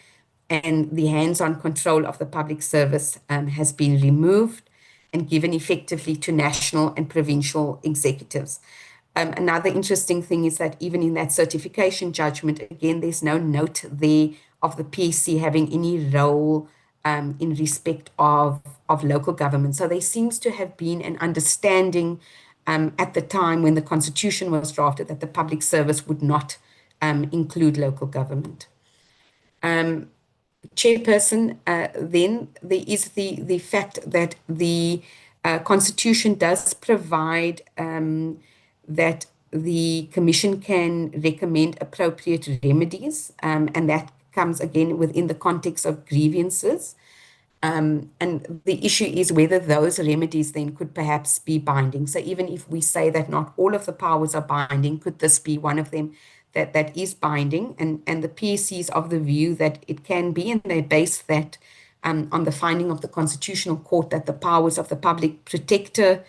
and the hands-on control of the public service has been removed and given effectively to national and provincial executives. Another interesting thing is that even in that certification judgment, again, there's no note there of the PSC having any role in respect of local government. So there seems to have been an understanding at the time when the constitution was drafted that the public service would not include local government. Chairperson, then there is the fact that the Constitution does provide that the Commission can recommend appropriate remedies, and that comes again within the context of grievances. And the issue is whether those remedies then could perhaps be binding. So even if we say that not all of the powers are binding, could this be one of them that is binding? And the PSC is of the view that it can be, and they base that on the finding of the Constitutional Court that the powers of the public protector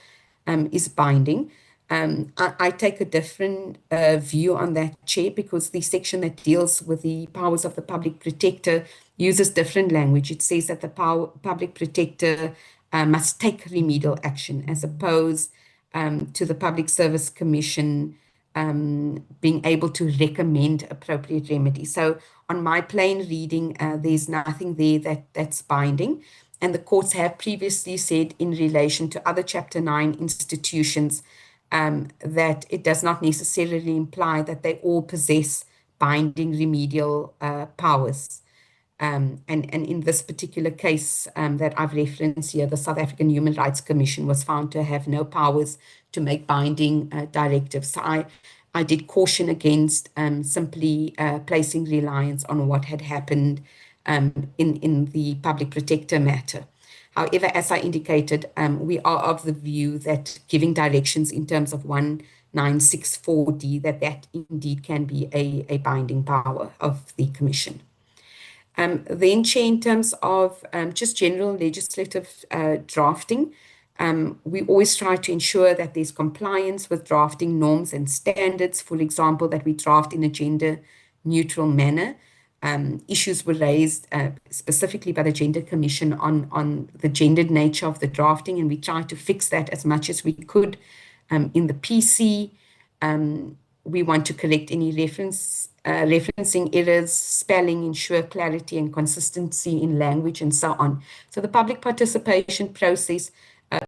is binding. I take a different view on that, Chair, because the section that deals with the powers of the public protector uses different language. It says that the public protector must take remedial action, as opposed to the Public Service Commission being able to recommend appropriate remedies. So on my plain reading, there's nothing there that's binding. And the courts have previously said in relation to other Chapter 9 institutions that it does not necessarily imply that they all possess binding remedial powers. And in this particular case that I've referenced here, the South African Human Rights Commission was found to have no powers to make binding directives. So I did caution against simply placing reliance on what had happened in the public protector matter. However, as I indicated, we are of the view that giving directions in terms of 1964D, that indeed can be a binding power of the Commission. Then, Chair, in terms of just general legislative drafting, we always try to ensure that there's compliance with drafting norms and standards. For example, that we draft in a gender-neutral manner. Issues were raised specifically by the Gender Commission on the gendered nature of the drafting, and we tried to fix that as much as we could in the PC. We want to correct any referencing errors, spelling, ensure clarity and consistency in language, and so on. So the public participation process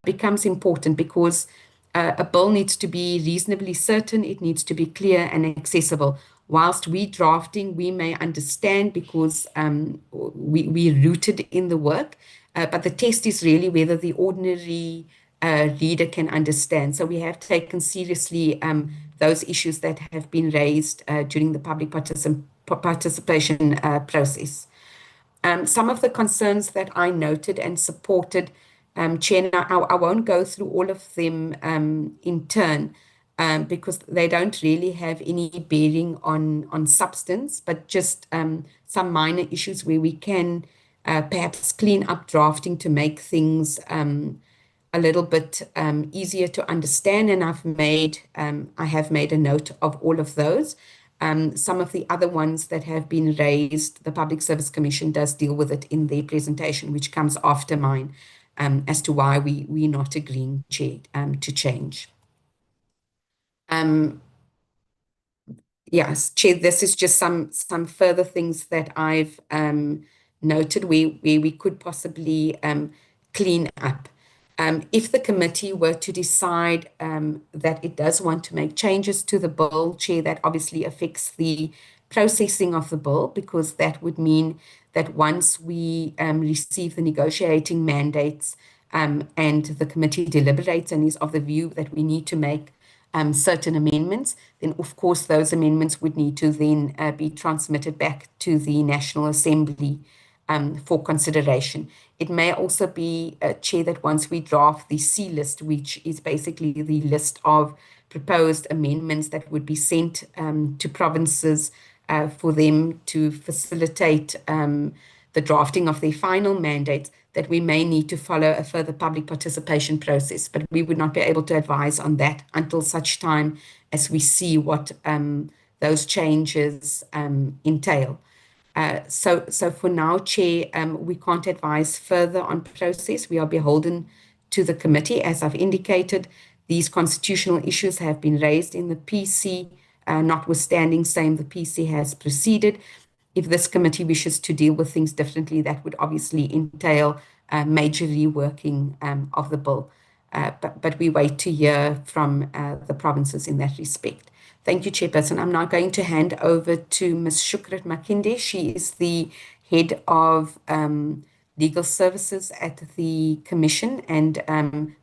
becomes important because a bill needs to be reasonably certain, it needs to be clear and accessible. Whilst we drafting, we may understand because we're rooted in the work, but the test is really whether the ordinary reader can understand. So we have taken seriously those issues that have been raised during the public participation process. Some of the concerns that I noted and supported, Chair, I won't go through all of them in turn because they don't really have any bearing on substance, but just some minor issues where we can perhaps clean up drafting to make things a little bit easier to understand, and I have made a note of all of those. Some of the other ones that have been raised, the Public Service Commission does deal with it in their presentation, which comes after mine, as to why we're not agreeing, Chair, to change. Yes, Chair, this is just some further things that I've noted where we could possibly clean up. If the committee were to decide that it does want to make changes to the bill, Chair, that obviously affects the processing of the bill, because that would mean that once we receive the negotiating mandates and the committee deliberates and is of the view that we need to make certain amendments, then of course those amendments would need to then be transmitted back to the National Assembly for consideration. It may also be, Chair, that once we draft the C list, which is basically the list of proposed amendments that would be sent to provinces for them to facilitate the drafting of their final mandates, that we may need to follow a further public participation process. But we would not be able to advise on that until such time as we see what those changes entail. So for now, Chair, we can't advise further on process. We are beholden to the committee. As I've indicated, these constitutional issues have been raised in the PC, notwithstanding saying the PC has proceeded. If this committee wishes to deal with things differently, that would obviously entail major reworking of the bill. But we wait to hear from the provinces in that respect. Thank you, Chairperson. I'm now going to hand over to Ms. Shukrat Makinde. She is the head of legal services at the Commission, and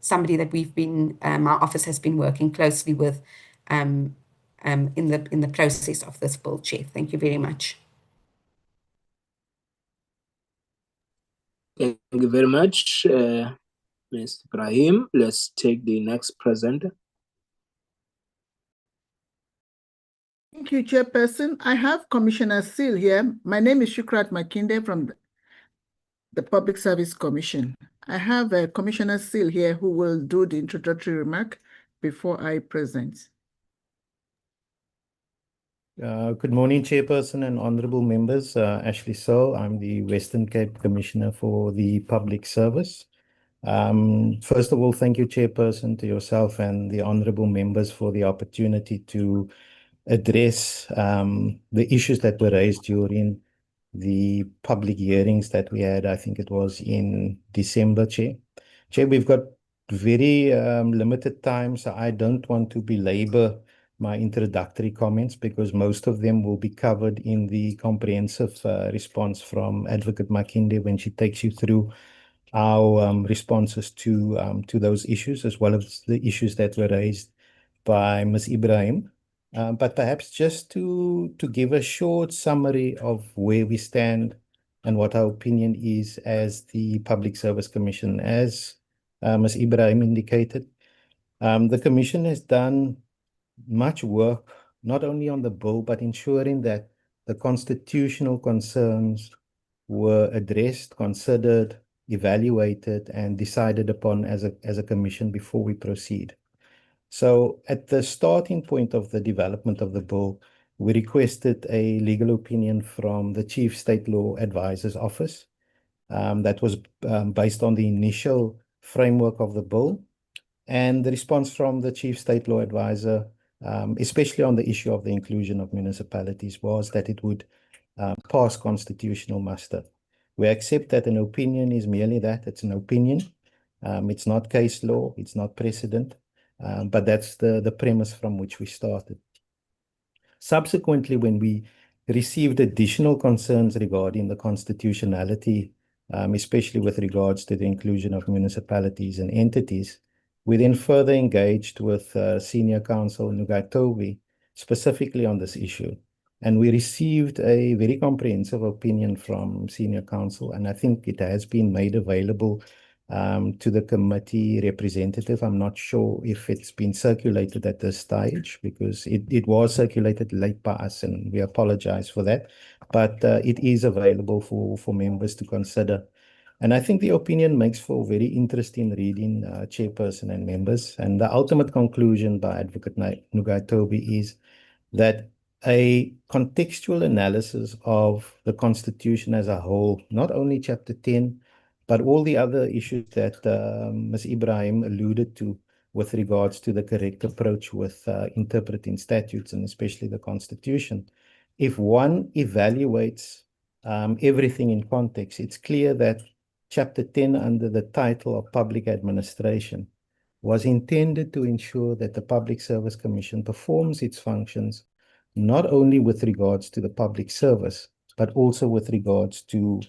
somebody that my office has been working closely with in the process of this bill, Chair. Thank you very much. Thank you very much, Mr. Ibrahim. Let's take the next presenter. Thank you, Chairperson. I have Commissioner Seal here. My name is Shukrat Makinde from the Public Service Commission. I have Commissioner Seal here who will do the introductory remark before I present. Good morning, Chairperson and honorable members. Ashley Searle, I'm the Western Cape Commissioner for the Public Service. First of all, thank you, Chairperson, to yourself and the honorable members for the opportunity to address the issues that were raised during the public hearings that we had. I think it was in December, Chair. Chair, we've got very limited time, so I don't want to belabor my introductory comments because most of them will be covered in the comprehensive response from Advocate Makinde when she takes you through our responses to those issues, as well as the issues that were raised by Ms. Ibrahim. But perhaps just to give a short summary of where we stand and what our opinion is as the Public Service Commission. As Ms. Ibrahim indicated, the Commission has done much work, not only on the bill, but ensuring that the constitutional concerns were addressed, considered, evaluated, and decided upon as a commission before we proceed. So at the starting point of the development of the bill, we requested a legal opinion from the Chief State Law Advisor's Office. That was based on the initial framework of the bill. And the response from the Chief State Law Advisor, especially on the issue of the inclusion of municipalities, was that it would pass constitutional muster. We accept that an opinion is merely that, it's an opinion. It's not case law, it's not precedent, but that's the premise from which we started. Subsequently, when we received additional concerns regarding the constitutionality, especially with regards to the inclusion of municipalities and entities, we then further engaged with Senior Counsel Nugatobi specifically on this issue. And we received a very comprehensive opinion from Senior Counsel, and I think it has been made available to the committee representative. I'm not sure if it's been circulated at this stage because it was circulated late by us, and we apologize for that. But it is available for members to consider. And I think the opinion makes for very interesting reading, Chairperson and members. And the ultimate conclusion by Advocate Nugatobi is that a contextual analysis of the Constitution as a whole, not only Chapter 10, but all the other issues that Ms. Ibrahim alluded to with regards to the correct approach with interpreting statutes and especially the Constitution. If one evaluates everything in context, it's clear that Chapter 10 under the title of Public Administration was intended to ensure that the Public Service Commission performs its functions not only with regards to the public service, but also with regards to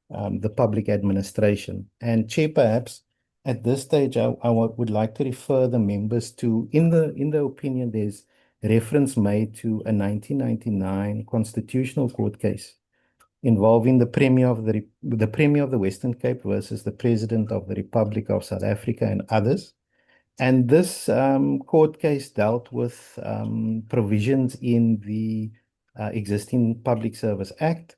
the public administration. And Chair, perhaps at this stage, I would like to refer the members to, in the opinion, there's reference made to a 1999 Constitutional Court case involving the Premier of the Western Cape versus the President of the Republic of South Africa and others. And this court case dealt with provisions in the existing Public Service Act.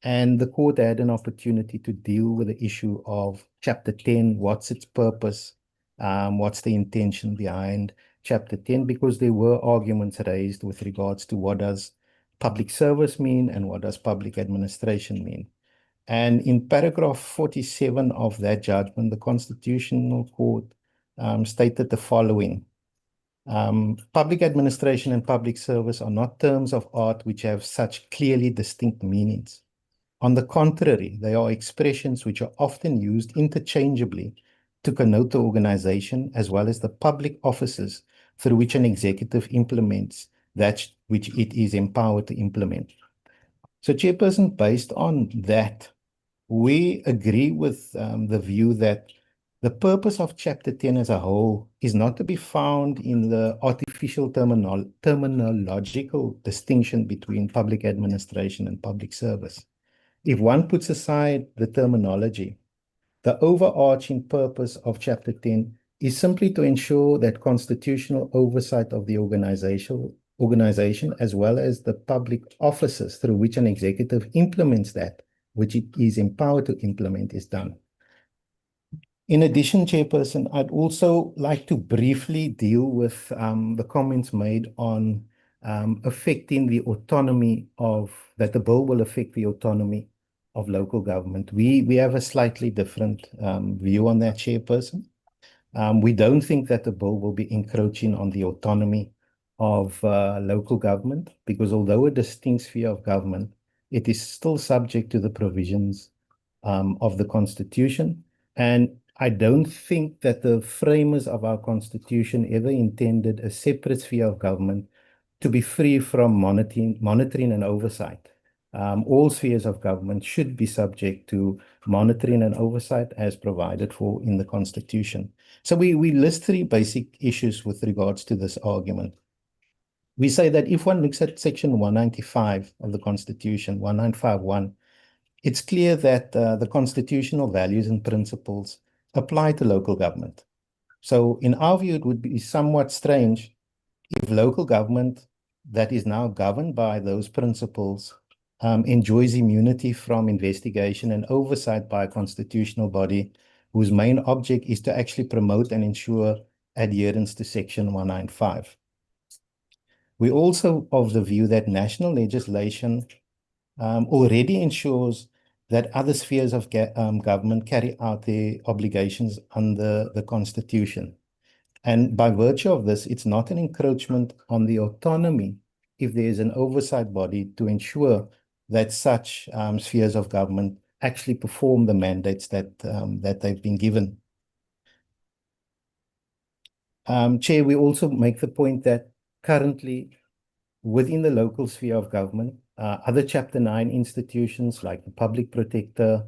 And the court had an opportunity to deal with the issue of Chapter 10, what's its purpose, what's the intention behind Chapter 10, because there were arguments raised with regards to what does public service mean and what does public administration mean. And in paragraph 47 of that judgment, the Constitutional Court stated the following. Public administration and public service are not terms of art which have such clearly distinct meanings. On the contrary, they are expressions which are often used interchangeably to connote the organization as well as the public offices through which an executive implements that which it is empowered to implement. So, Chairperson, based on that, we agree with the view that the purpose of Chapter 10 as a whole is not to be found in the artificial terminological distinction between public administration and public service. If one puts aside the terminology, the overarching purpose of Chapter 10 is simply to ensure that constitutional oversight of the organization as well as the public offices through which an executive implements that which it is empowered to implement is done. In addition, Chairperson, I'd also like to briefly deal with the comments made on affecting the autonomy that the bill will affect the autonomy of local government. We have a slightly different view on that, Chairperson. We don't think that the bill will be encroaching on the autonomy of local government, because although a distinct sphere of government, it is still subject to the provisions of the Constitution. And I don't think that the framers of our Constitution ever intended a separate sphere of government to be free from monitoring and oversight. All spheres of government should be subject to monitoring and oversight as provided for in the Constitution. So we list three basic issues with regards to this argument. We say that if one looks at Section 195 of the Constitution, 1951, it's clear that the constitutional values and principles apply to local government. So in our view, it would be somewhat strange if local government that is now governed by those principles enjoys immunity from investigation and oversight by a constitutional body whose main object is to actually promote and ensure adherence to Section 195. We're also of the view that national legislation already ensures that other spheres of government carry out their obligations under the Constitution. And by virtue of this, it's not an encroachment on the autonomy if there is an oversight body to ensure that such spheres of government actually perform the mandates that they've been given. Chair, we also make the point that currently within the local sphere of government, other Chapter 9 institutions like the Public Protector,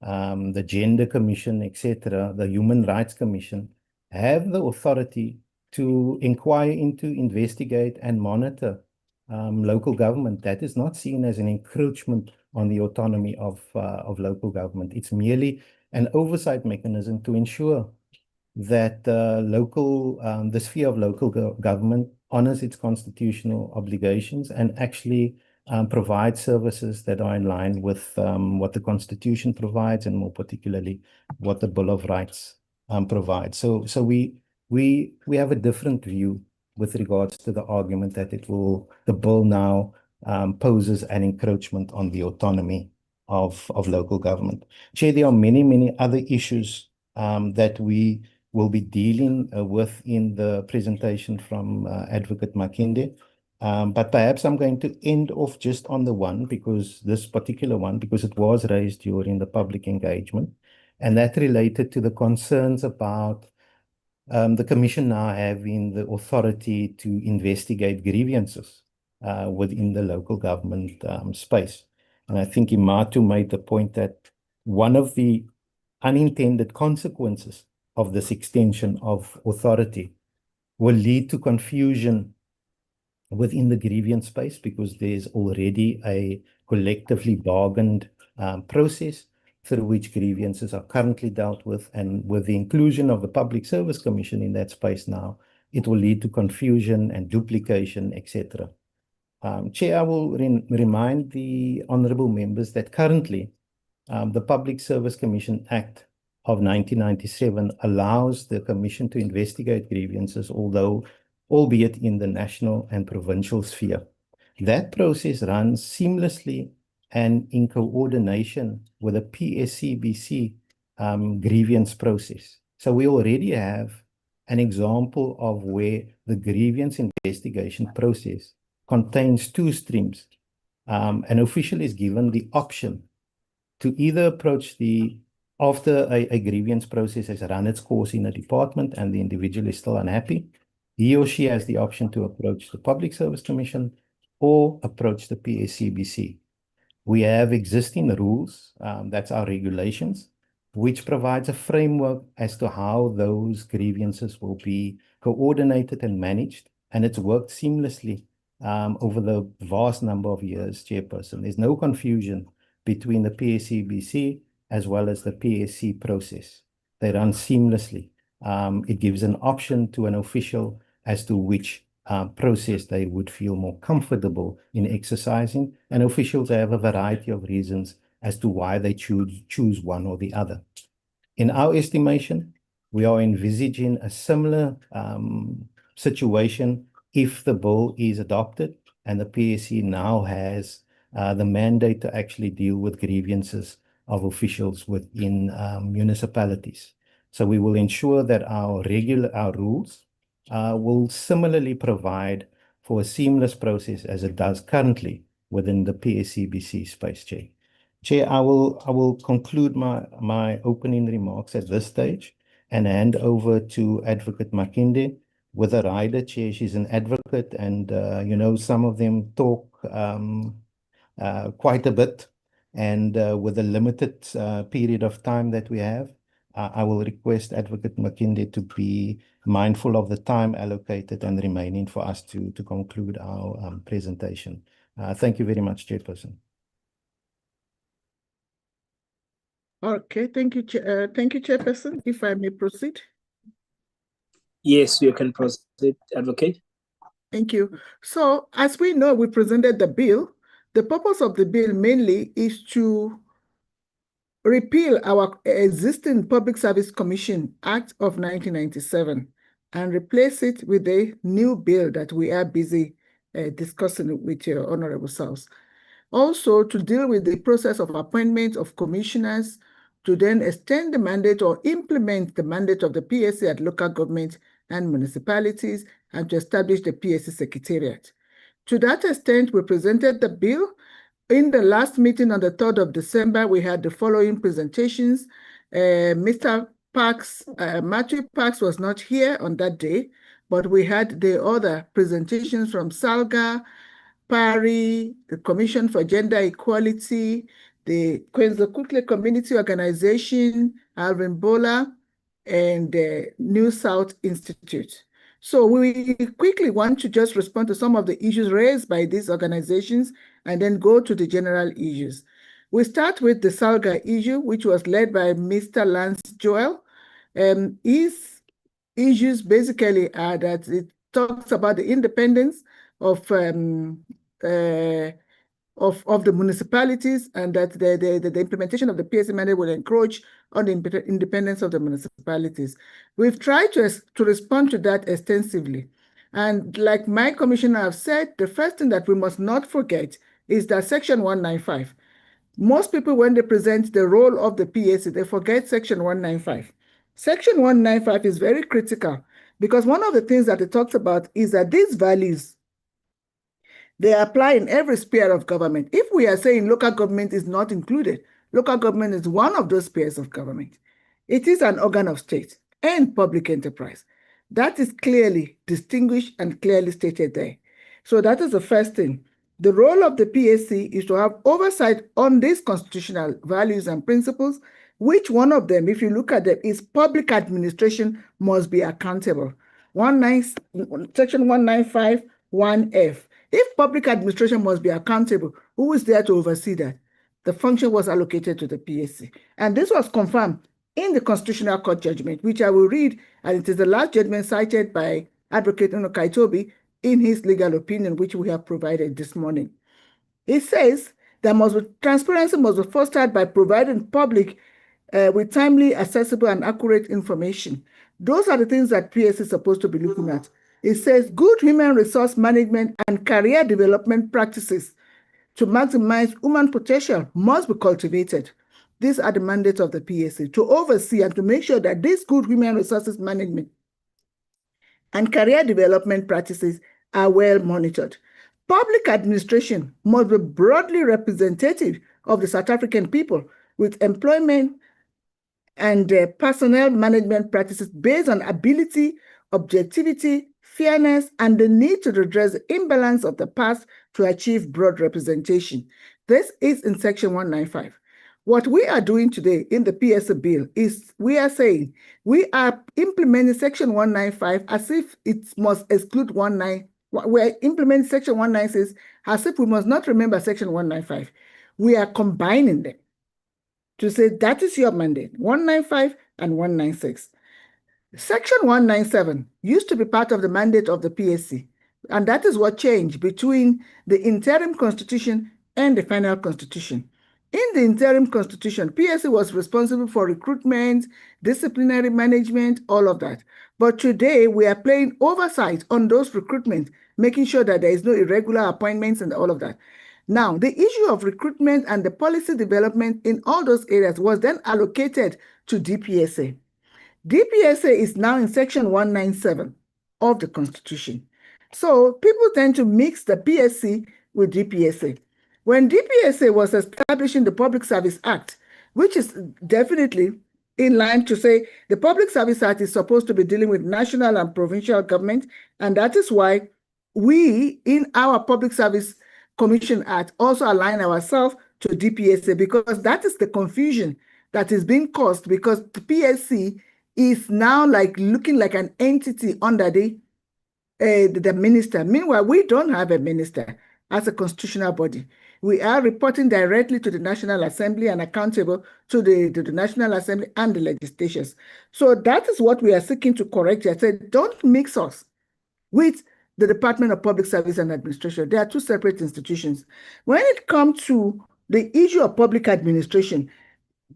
the Gender Commission, etc., the Human Rights Commission, have the authority to inquire into, investigate, and monitor local government. That is not seen as an encroachment on the autonomy of local government. It's merely an oversight mechanism to ensure that the sphere of local government honors its constitutional obligations and actually provides services that are in line with what the Constitution provides, and more particularly what the Bill of Rights provides. So we have a different view with regards to the argument that the bill now poses an encroachment on the autonomy of local government. Chair, there are many other issues that we will be dealing with in the presentation from Advocate Makinde. But perhaps I'm going to end off just on the one, because it was raised during the public engagement, and that related to the concerns about the Commission now having the authority to investigate grievances within the local government space. And I think Imatu made the point that one of the unintended consequences of this extension of authority will lead to confusion within the grievance space, because there's already a collectively bargained process through which grievances are currently dealt with. And with the inclusion of the Public Service Commission in that space now, it will lead to confusion and duplication, etc. Chair, I will remind the honourable members that currently the Public Service Commission Act of 1997 allows the Commission to investigate grievances, albeit in the national and provincial sphere. That process runs seamlessly and in coordination with the PSCBC grievance process. So we already have an example of where the grievance investigation process contains two streams. An official is given the option to either approach after a grievance process has run its course in a department and the individual is still unhappy, he or she has the option to approach the Public Service Commission or approach the PSCBC. We have existing rules, that's our regulations, which provides a framework as to how those grievances will be coordinated and managed, and it's worked seamlessly over the vast number of years, Chairperson. There's no confusion between the PSCBC as well as the PSC process. They run seamlessly. It gives an option to an official as to which process they would feel more comfortable in exercising, and officials have a variety of reasons as to why they choose one or the other. In our estimation, we are envisaging a similar situation if the bill is adopted and the PSC now has the mandate to actually deal with grievances of officials within municipalities. So we will ensure that our rules will similarly provide for a seamless process as it does currently within the PSCBC space, Chair. Chair, I will conclude my opening remarks at this stage and hand over to Advocate Makinde, with a rider, Chair. She's an advocate, and some of them talk quite a bit. And with the limited period of time that we have, I will request Advocate Makinde to be mindful of the time allocated and remaining for us to conclude our presentation. Thank you very much, Chairperson. Okay, thank you, Chairperson. If I may proceed. Yes, you can proceed, Advocate. Thank you. So, as we know, we presented the bill. The purpose of the bill mainly is to repeal our existing Public Service Commission Act of 1997 and replace it with a new bill that we are busy discussing with your honorable selves. Also, to deal with the process of appointment of commissioners, to then extend the mandate or implement the mandate of the PSC at local government and municipalities, and to establish the PSC Secretariat. To that extent, we presented the bill. In the last meeting on the 3rd of December, we had the following presentations. Mr. Parks, Matthew Parks was not here on that day, but we had the other presentations from Salga, PARI, the Commission for Gender Equality, the Kwenzokukle Community Organization, Alvin Bola, and the New South Institute. So we quickly want to just respond to some of the issues raised by these organizations and then go to the general issues. We start with the Salga issue, which was led by Mr. Lance Joel. His issues basically are that it talks about the independence of the municipalities, and that the implementation of the PSC mandate will encroach on the independence of the municipalities. We've tried to respond to that extensively. And like my commissioner have said, the first thing that we must not forget is that Section 195. Most people, when they present the role of the PSC, they forget Section 195. Section 195 is very critical because one of the things that it talks about is that these values, they apply in every sphere of government. If we are saying local government is not included, local government is one of those spheres of government. It is an organ of state and public enterprise. That is clearly distinguished and clearly stated there. So that is the first thing. The role of the PSC is to have oversight on these constitutional values and principles, which one of them, if you look at them, is public administration must be accountable. Section 195, 1F. If public administration must be accountable, who is there to oversee that? The function was allocated to the PSC. And this was confirmed in the Constitutional Court judgment, which I will read, and it is the last judgment cited by Advocate Ono Kaitobi in his legal opinion, which we have provided this morning. It says transparency must be fostered by providing public with timely, accessible, and accurate information. Those are the things that PSC is supposed to be looking at. It says good human resource management and career development practices to maximize human potential must be cultivated. These are the mandates of the PSC, to oversee and to make sure that this good human resources management and career development practices are well monitored. Public administration must be broadly representative of the South African people, with employment and personnel management practices based on ability, objectivity, fairness, and the need to redress the imbalance of the past to achieve broad representation. This is in Section 195. What we are doing today in the PSC bill is we are saying we are implementing Section 195 as if it must exclude 195. We're implementing Section 196 as if we must not remember Section 195. We are combining them to say that is your mandate, 195 and 196. Section 197 used to be part of the mandate of the PSC, and that is what changed between the interim constitution and the final constitution. In the interim constitution, PSC was responsible for recruitment, disciplinary management, all of that. But today, we are playing oversight on those recruitment, making sure that there is no irregular appointments and all of that. Now, the issue of recruitment and the policy development in all those areas was then allocated to DPSA. DPSA is now in Section 197 of the Constitution. So people tend to mix the PSC with DPSA. When DPSA was establishing the Public Service Act, which is definitely in line to say the Public Service Act is supposed to be dealing with national and provincial government, and that is why we, in our Public Service Commission Act, also align ourselves to DPSA, because that is the confusion that is being caused, because the PSC is now like looking like an entity under the minister. Meanwhile, we don't have a minister as a constitutional body. We are reporting directly to the National Assembly and accountable to the National Assembly and the legislatures. So that is what we are seeking to correct here. Say, don't mix us with the Department of Public Service and Administration. They are two separate institutions. When it comes to the issue of public administration,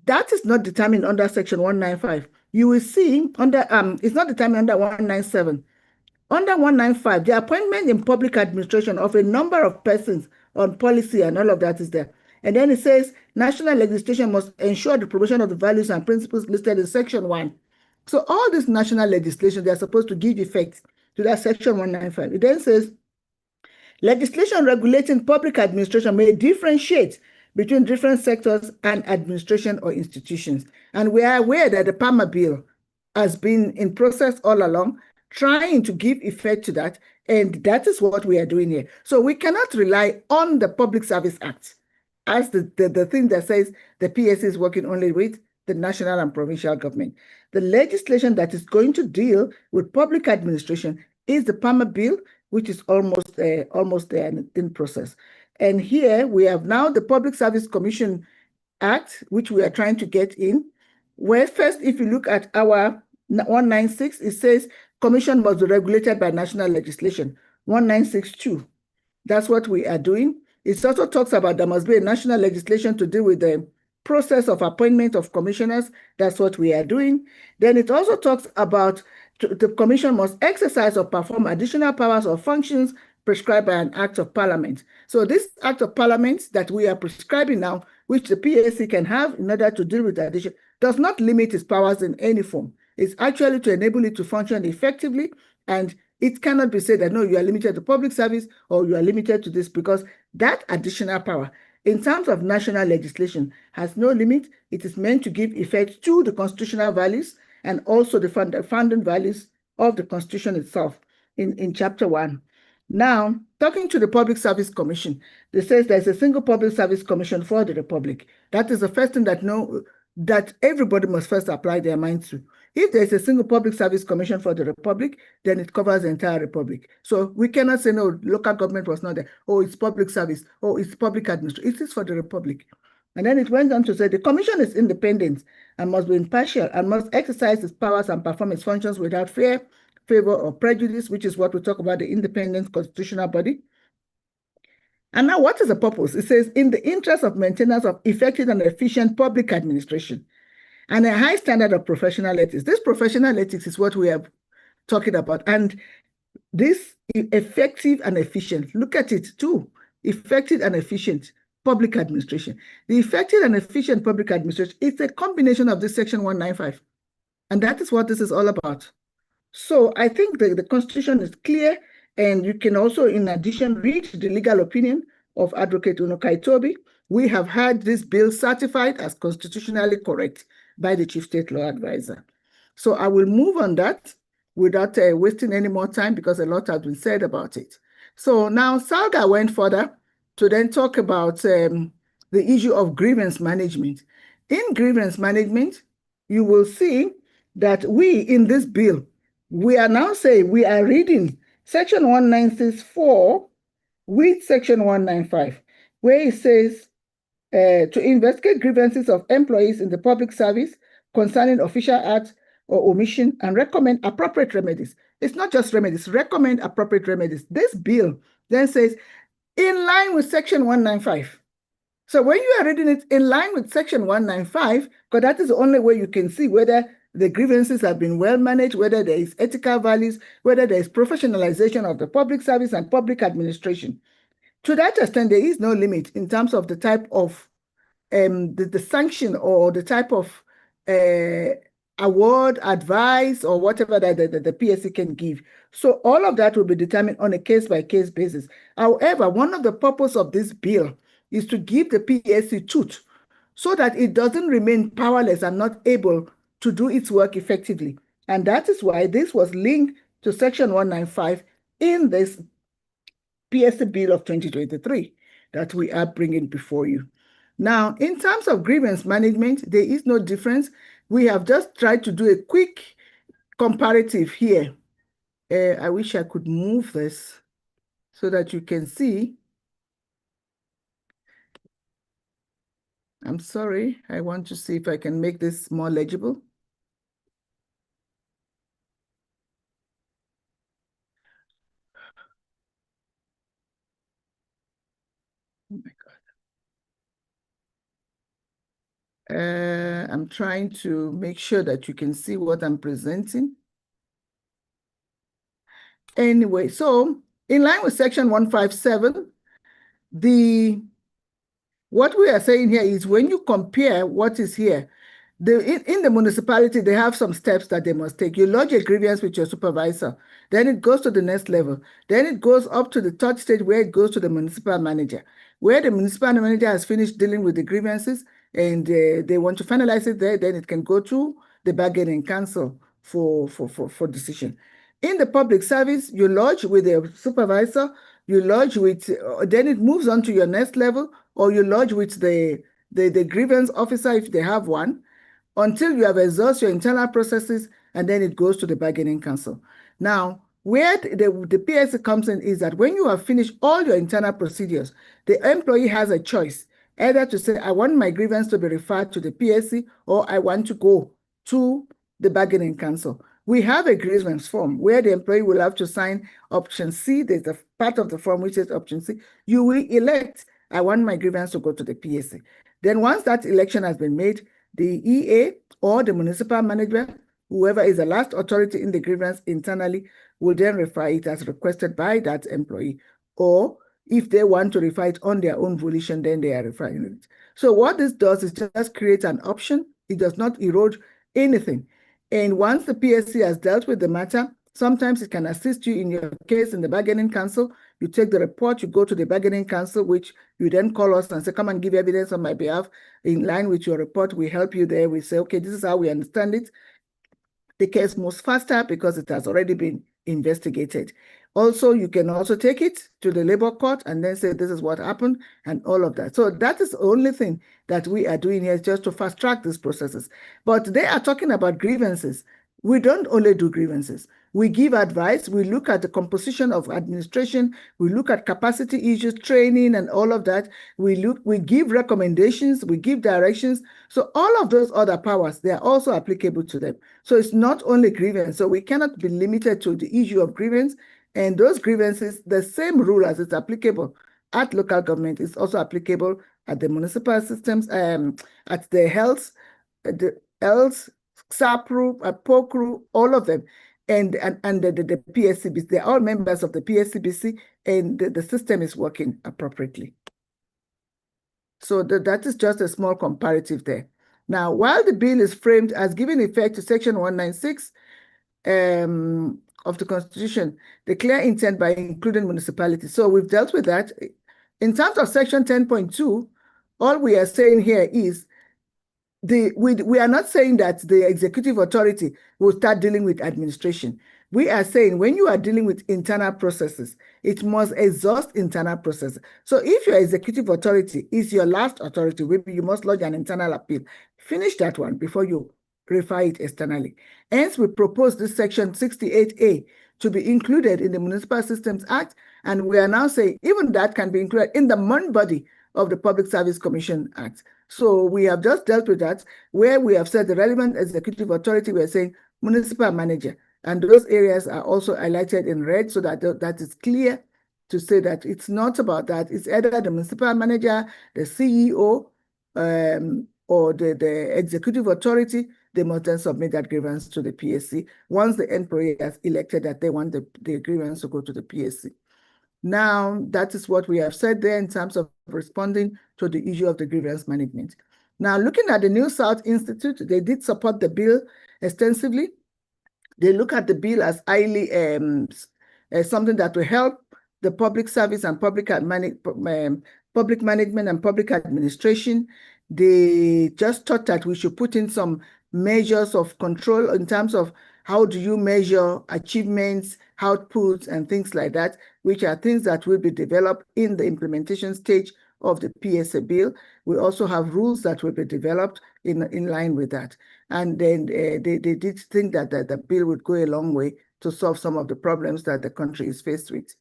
that is not determined under Section 195. You will see under, it's not determined under 197. Under 195, the appointment in public administration of a number of persons on policy and all of that is there. And then it says, national legislation must ensure the promotion of the values and principles listed in Section 1. So all this national legislation, they are supposed to give effect to that Section 195. It then says, legislation regulating public administration may differentiate between different sectors and administration or institutions. And we are aware that the PAMA bill has been in process all along, trying to give effect to that, and that is what we are doing here. So we cannot rely on the Public Service Act as the thing that says the PSC is working only with the national and provincial government. The legislation that is going to deal with public administration is the PAMA bill, which is almost there in process. And here we have now the Public Service Commission Act, which we are trying to get in, where first, if you look at our 196, it says commission must be regulated by national legislation. 1962, that's what we are doing. It also talks about there must be a national legislation to deal with the process of appointment of commissioners. That's what we are doing. Then it also talks about the commission must exercise or perform additional powers or functions prescribed by an act of parliament. So this act of parliament that we are prescribing now, which the PSC can have in order to deal with the addition, does not limit its powers in any form. It's actually to enable it to function effectively, and it cannot be said that, no, you are limited to public service or you are limited to this, because that additional power in terms of national legislation has no limit. It is meant to give effect to the constitutional values and also the founding values of the Constitution itself in Chapter 1. Now, talking to the Public Service Commission, they says there's a single Public Service Commission for the Republic. That is the first thing that everybody must first apply their minds to. If there's a single Public Service Commission for the Republic, then it covers the entire Republic. So we cannot say, no, local government was not there. Oh, it's public service. Oh, it's public administration. It is for the Republic. And then it went on to say the commission is independent and must be impartial and must exercise its powers and perform its functions without fear, favor, or prejudice, which is what we talk about the independent constitutional body. And now what is the purpose? It says, in the interest of maintenance of effective and efficient public administration and a high standard of professional ethics. This professional ethics is what we are talking about. And this effective and efficient, look at it too, effective and efficient public administration. The effective and efficient public administration is a combination of this Section 195. And that is what this is all about. So I think the Constitution is clear, and you can also, in addition, read the legal opinion of Advocate Unoka Itobi. We have had this bill certified as constitutionally correct by the Chief State Law Advisor. So I will move on that without wasting any more time, because a lot has been said about it. So now Salga went further to then talk about the issue of grievance management. In grievance management, you will see that we, in this bill, we are now saying we are reading Section 1964 with Section 195, where it says to investigate grievances of employees in the public service concerning official acts or omission and recommend appropriate remedies. It's not just remedies, recommend appropriate remedies. This bill then says, in line with Section 195. So when you are reading it in line with Section 195, because that is the only way you can see whether the grievances have been well managed, whether there is ethical values, whether there is professionalization of the public service and public administration. To that extent, there is no limit in terms of the type of the sanction or the type of award, advice, or whatever that the PSC can give. So all of that will be determined on a case-by-case basis. However, one of the purposes of this bill is to give the PSC tooth so that it doesn't remain powerless and not able to do its work effectively. And that is why this was linked to Section 195 in this PSC Bill of 2023 that we are bringing before you. Now, in terms of grievance management, there is no difference. We have just tried to do a quick comparative here. I wish I could move this so that you can see. I'm sorry, I want to see if I can make this more legible. Oh my God. I'm trying to make sure that you can see what I'm presenting. Anyway, so in line with Section 157, what we are saying here is when you compare what is here, in the municipality, they have some steps that they must take. You lodge a grievance with your supervisor. Then it goes to the next level. Then it goes up to the third stage where it goes to the municipal manager. Where the municipal manager has finished dealing with the grievances and they want to finalize it there, then it can go to the bargaining council for decision. In the public service, you lodge with the supervisor, you lodge with, then it moves on to your next level, or you lodge with the grievance officer if they have one, until you have exhausted your internal processes, and then it goes to the bargaining council. Now, where the PSC comes in is that when you have finished all your internal procedures, the employee has a choice, either to say, I want my grievance to be referred to the PSC, or I want to go to the bargaining council. We have a grievance form where the employee will have to sign option C. There's a part of the form which is option C. You will elect, I want my grievance to go to the PSC. Then once that election has been made, the EA or the municipal manager, whoever is the last authority in the grievance internally, will then refer it as requested by that employee. Or if they want to refer it on their own volition, then they are referring it. So what this does is just create an option. It does not erode anything. And once the PSC has dealt with the matter, sometimes it can assist you in your case in the bargaining council. You take the report, you go to the bargaining council, which you then call us and say, come and give evidence on my behalf. In line with your report, we help you there. We say, okay, this is how we understand it. The case moves faster because it has already been investigated. Also, you can also take it to the labor court and then say, this is what happened and all of that. So that is the only thing that we are doing here, is just to fast track these processes. But they are talking about grievances. We don't only do grievances. We give advice. We look at the composition of administration. We look at capacity issues, training, and all of that. We give recommendations. We give directions. So all of those other powers, they are also applicable to them. So it's not only grievance. So we cannot be limited to the issue of grievance. And those grievances, the same rule as it's applicable at local government is also applicable at the municipal systems, at the health, SAPRU, POCRU, all of them, and the PSCBC. They're all members of the PSCBC, and the system is working appropriately. So that is just a small comparative there. Now, while the bill is framed as giving effect to Section 196 of the Constitution, the clear intent by including municipalities. So we've dealt with that. In terms of Section 10.2, all we are saying here is we are not saying that the executive authority will start dealing with administration. We are saying when you are dealing with internal processes, it must exhaust internal processes. So if your executive authority is your last authority, maybe you must lodge an internal appeal. Finish that one before you refer it externally. Hence, we propose this Section 68A to be included in the Municipal Systems Act, and we are now saying even that can be included in the main body of the Public Service Commission Act. So we have just dealt with that, where we have said the relevant executive authority, we are saying municipal manager, and those areas are also highlighted in red so that that is clear to say that it's not about that. It's either the municipal manager, the CEO, or the executive authority. They must then submit that grievance to the PSC once the employee has elected that they want the grievance to go to the PSC. Now, that is what we have said there in terms of responding to the issue of the grievance management. Now, looking at the New South Institute, they did support the bill extensively. They look at the bill as highly something that will help the public service and public management and public administration. They just thought that we should put in some measures of control in terms of how do you measure achievements, outputs, and things like that, which are things that will be developed in the implementation stage of the PSA bill. We also have rules that will be developed in line with that. And then they did think that the bill would go a long way to solve some of the problems that the country is faced with.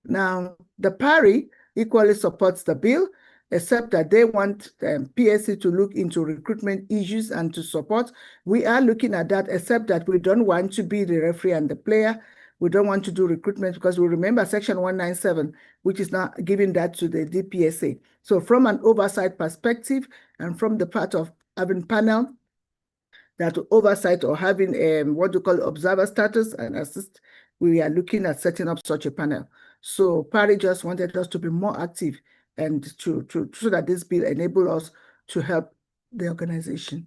Now, the PARI equally supports the bill, except that they want PSC to look into recruitment issues and to support. We are looking at that, except that we don't want to be the referee and the player. We don't want to do recruitment because we remember Section 197, which is now giving that to the DPSA. So from an oversight perspective and from the part of having panel that oversight or having what you call observer status and assist, we are looking at setting up such a panel. So PARI just wanted us to be more active and so that this bill enable us to help the organization.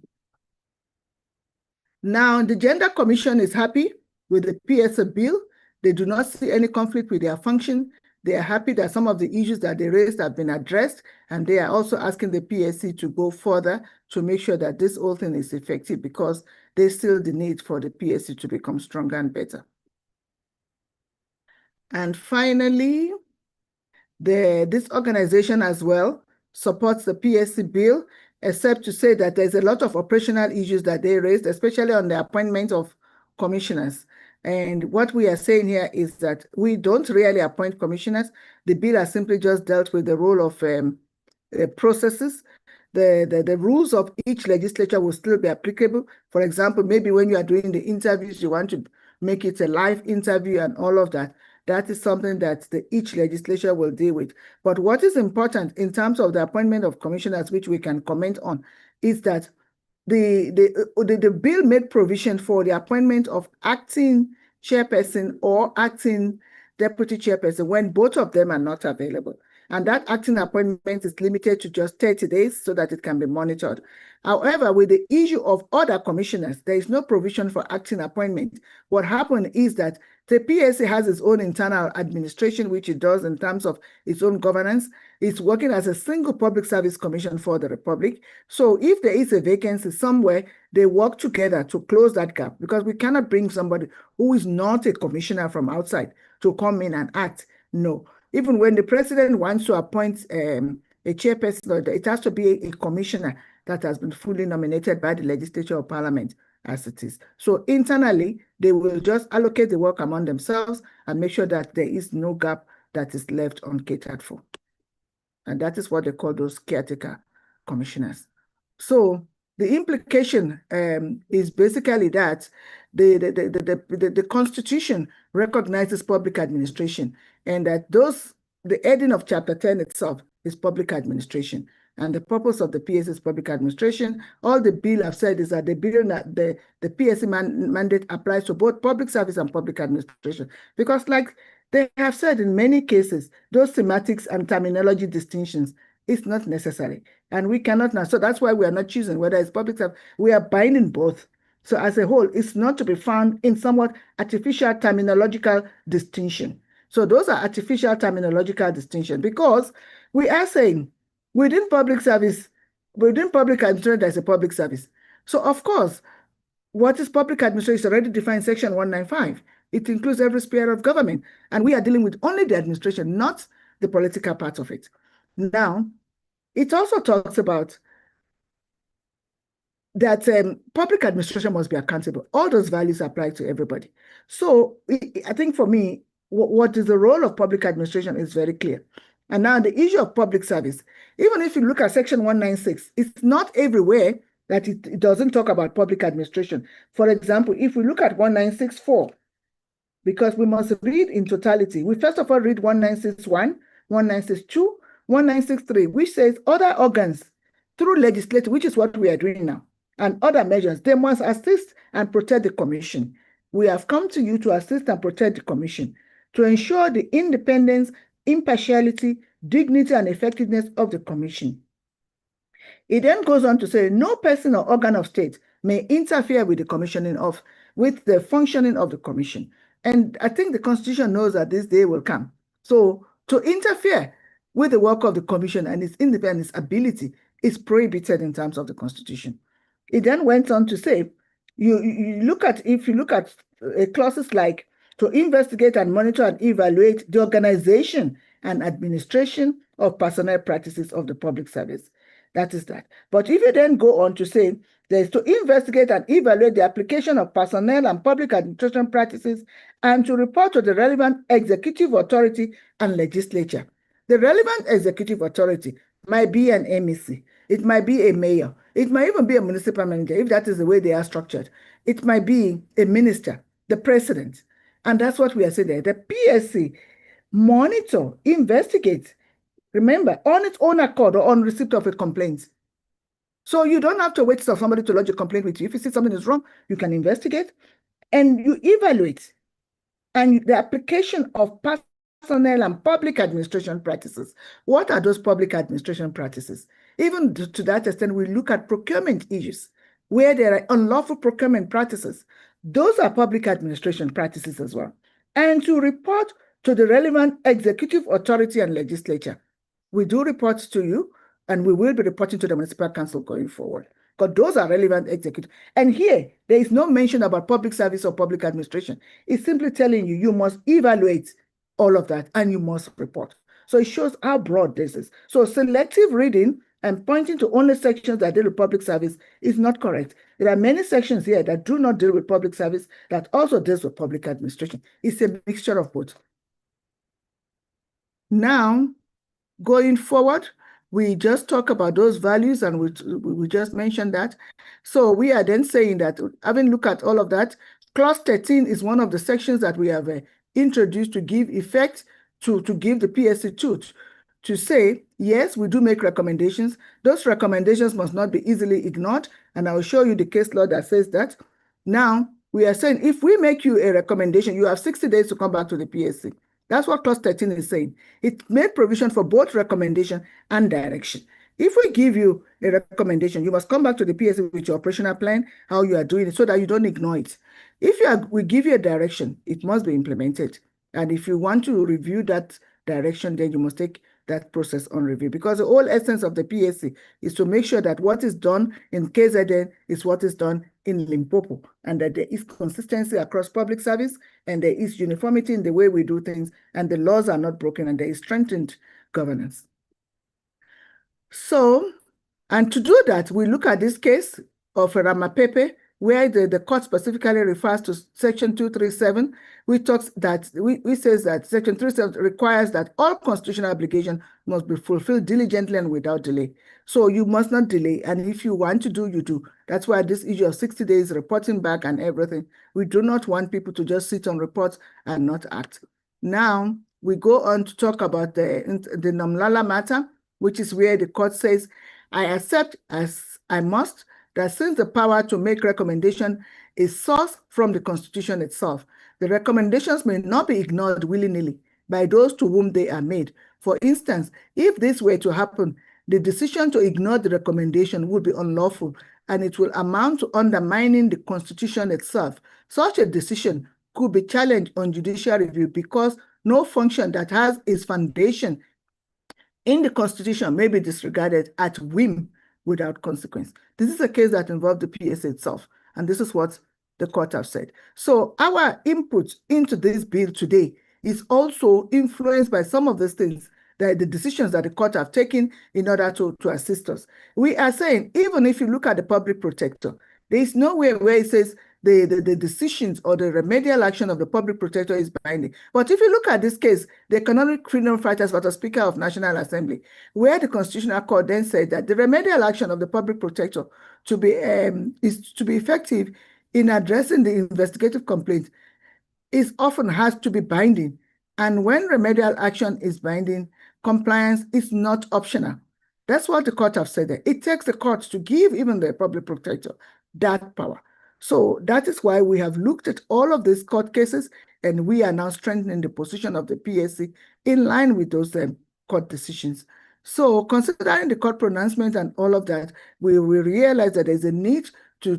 Now, the Gender Commission is happy with the PSA bill. They do not see any conflict with their function. They are happy that some of the issues that they raised have been addressed, and they are also asking the PSC to go further to make sure that this whole thing is effective because they still the need for the PSC to become stronger and better. And finally, this organization as well supports the PSC bill, except to say that there's a lot of operational issues that they raised, especially on the appointment of commissioners. And what we are saying here is that we don't really appoint commissioners. The bill has simply just dealt with the role of processes. The rules of each legislature will still be applicable. For example, maybe when you are doing the interviews, you want to make it a live interview and all of that. That is something that each legislature will deal with. But what is important in terms of the appointment of commissioners, which we can comment on, is that the bill made provision for the appointment of acting chairperson or acting deputy chairperson when both of them are not available. And that acting appointment is limited to just 30 days so that it can be monitored. However, with the issue of other commissioners, there is no provision for acting appointment. What happened is that the PSA has its own internal administration, which it does in terms of its own governance. It's working as a single public service commission for the Republic. So if there is a vacancy somewhere, they work together to close that gap because we cannot bring somebody who is not a commissioner from outside to come in and act. No. Even when the president wants to appoint a chairperson, it has to be a commissioner that has been fully nominated by the legislature or parliament as it is. So internally, they will just allocate the work among themselves and make sure that there is no gap that is left uncatered for. And that is what they call those caretaker commissioners. So the implication is basically that the Constitution recognizes public administration and that the heading of Chapter 10 itself is public administration. And the purpose of the PSA is public administration. All the bill have said is that the PSA mandate applies to both public service and public administration. Because like they have said in many cases, those semantics and terminology distinctions is not necessary. And we cannot now. So that's why we are not choosing whether it's public service. We are binding both. So as a whole, it's not to be found in somewhat artificial terminological distinction. So those are artificial terminological distinction because we are saying within public service, within public administration, there's a public service. So of course, what is public administration is already defined in Section 195. It includes every sphere of government. And we are dealing with only the administration, not the political part of it. Now, it also talks about that public administration must be accountable. All those values apply to everybody. So I think for me, what is the role of public administration is very clear. And now the issue of public service, even if you look at Section 196, it's not everywhere that it doesn't talk about public administration. For example, if we look at 1964, because we must read in totality, we first of all read 1961, 1962, 1963, which says other organs through legislature, which is what we are doing now, and other measures, they must assist and protect the commission. We have come to you to assist and protect the commission to ensure the independence, impartiality, dignity, and effectiveness of the commission. It then goes on to say, no person or organ of state may interfere with the functioning of the commission. And I think the Constitution knows that this day will come. So to interfere with the work of the commission and its independence ability is prohibited in terms of the Constitution. It then went on to say, if you look at clauses like to investigate and monitor and evaluate the organization and administration of personnel practices of the public service. That is that. But if you then go on to say there's to investigate and evaluate the application of personnel and public administration practices and to report to the relevant executive authority and legislature. The relevant executive authority might be an MEC, it might be a mayor, it might even be a municipal manager, if that is the way they are structured. It might be a minister, the president. And that's what we are saying there. The PSC monitor, investigate, remember, on its own accord or on receipt of a complaint. So you don't have to wait for somebody to lodge a complaint with you. If you see something is wrong, you can investigate and you evaluate. And the application of personnel and public administration practices. What are those public administration practices? Even to that extent, we look at procurement issues where there are unlawful procurement practices. Those are public administration practices as well. And to report to the relevant executive authority and legislature. We do report to you, and we will be reporting to the municipal council going forward, because those are relevant executive. And here, there is no mention about public service or public administration. It's simply telling you, you must evaluate all of that, and you must report. So it shows how broad this is. So selective reading and pointing to only sections that deal with public service is not correct. There are many sections here that do not deal with public service that also deals with public administration. It's a mixture of both. Now, going forward, we just talk about those values and we just mentioned that. So we are then saying that having looked at all of that, clause 13 is one of the sections that we have introduced to give effect to give the PSC to say, yes, we do make recommendations. Those recommendations must not be easily ignored. And I will show you the case law that says that. Now, we are saying if we make you a recommendation, you have 60 days to come back to the PSC. That's what clause 13 is saying. It made provision for both recommendation and direction. If we give you a recommendation, you must come back to the PSC with your operational plan, how you are doing it, so that you don't ignore it. If we give you a direction, it must be implemented. And if you want to review that direction, then you must take that process on review, because the whole essence of the PSC is to make sure that what is done in KZN is what is done in Limpopo, and that there is consistency across public service, and there is uniformity in the way we do things, and the laws are not broken, and there is strengthened governance. So, and to do that, we look at this case of Ramapepe, where the court specifically refers to Section 237, which talks that we says that Section 237 requires that all constitutional obligations must be fulfilled diligently and without delay. So you must not delay, and if you want to do, you do. That's why this issue of 60 days reporting back and everything, we do not want people to just sit on reports and not act. Now we go on to talk about the Nomlala matter, which is where the court says, I accept as I must that since the power to make recommendation is sourced from the Constitution itself, the recommendations may not be ignored willy-nilly by those to whom they are made. For instance, if this were to happen, the decision to ignore the recommendation would be unlawful, and it will amount to undermining the Constitution itself. Such a decision could be challenged on judicial review because no function that has its foundation in the Constitution may be disregarded at whim without consequence. This is a case that involved the PSA itself, and this is what the court have said. So our input into this bill today is also influenced by some of these things, the decisions that the court have taken in order to assist us. We are saying, even if you look at the public protector, there is nowhere where it says the decisions or the remedial action of the public protector is binding. But if you look at this case, the Economic Freedom Fighters for the Speaker of National Assembly, where the Constitutional Court then said that the remedial action of the public protector is to be effective in addressing the investigative complaint, is often has to be binding. And when remedial action is binding, compliance is not optional. That's what the court have said there. It takes the court to give even the public protector that power. So that is why we have looked at all of these court cases, and we are now strengthening the position of the PSC in line with those court decisions. So considering the court pronouncement and all of that, we realize that there's a need to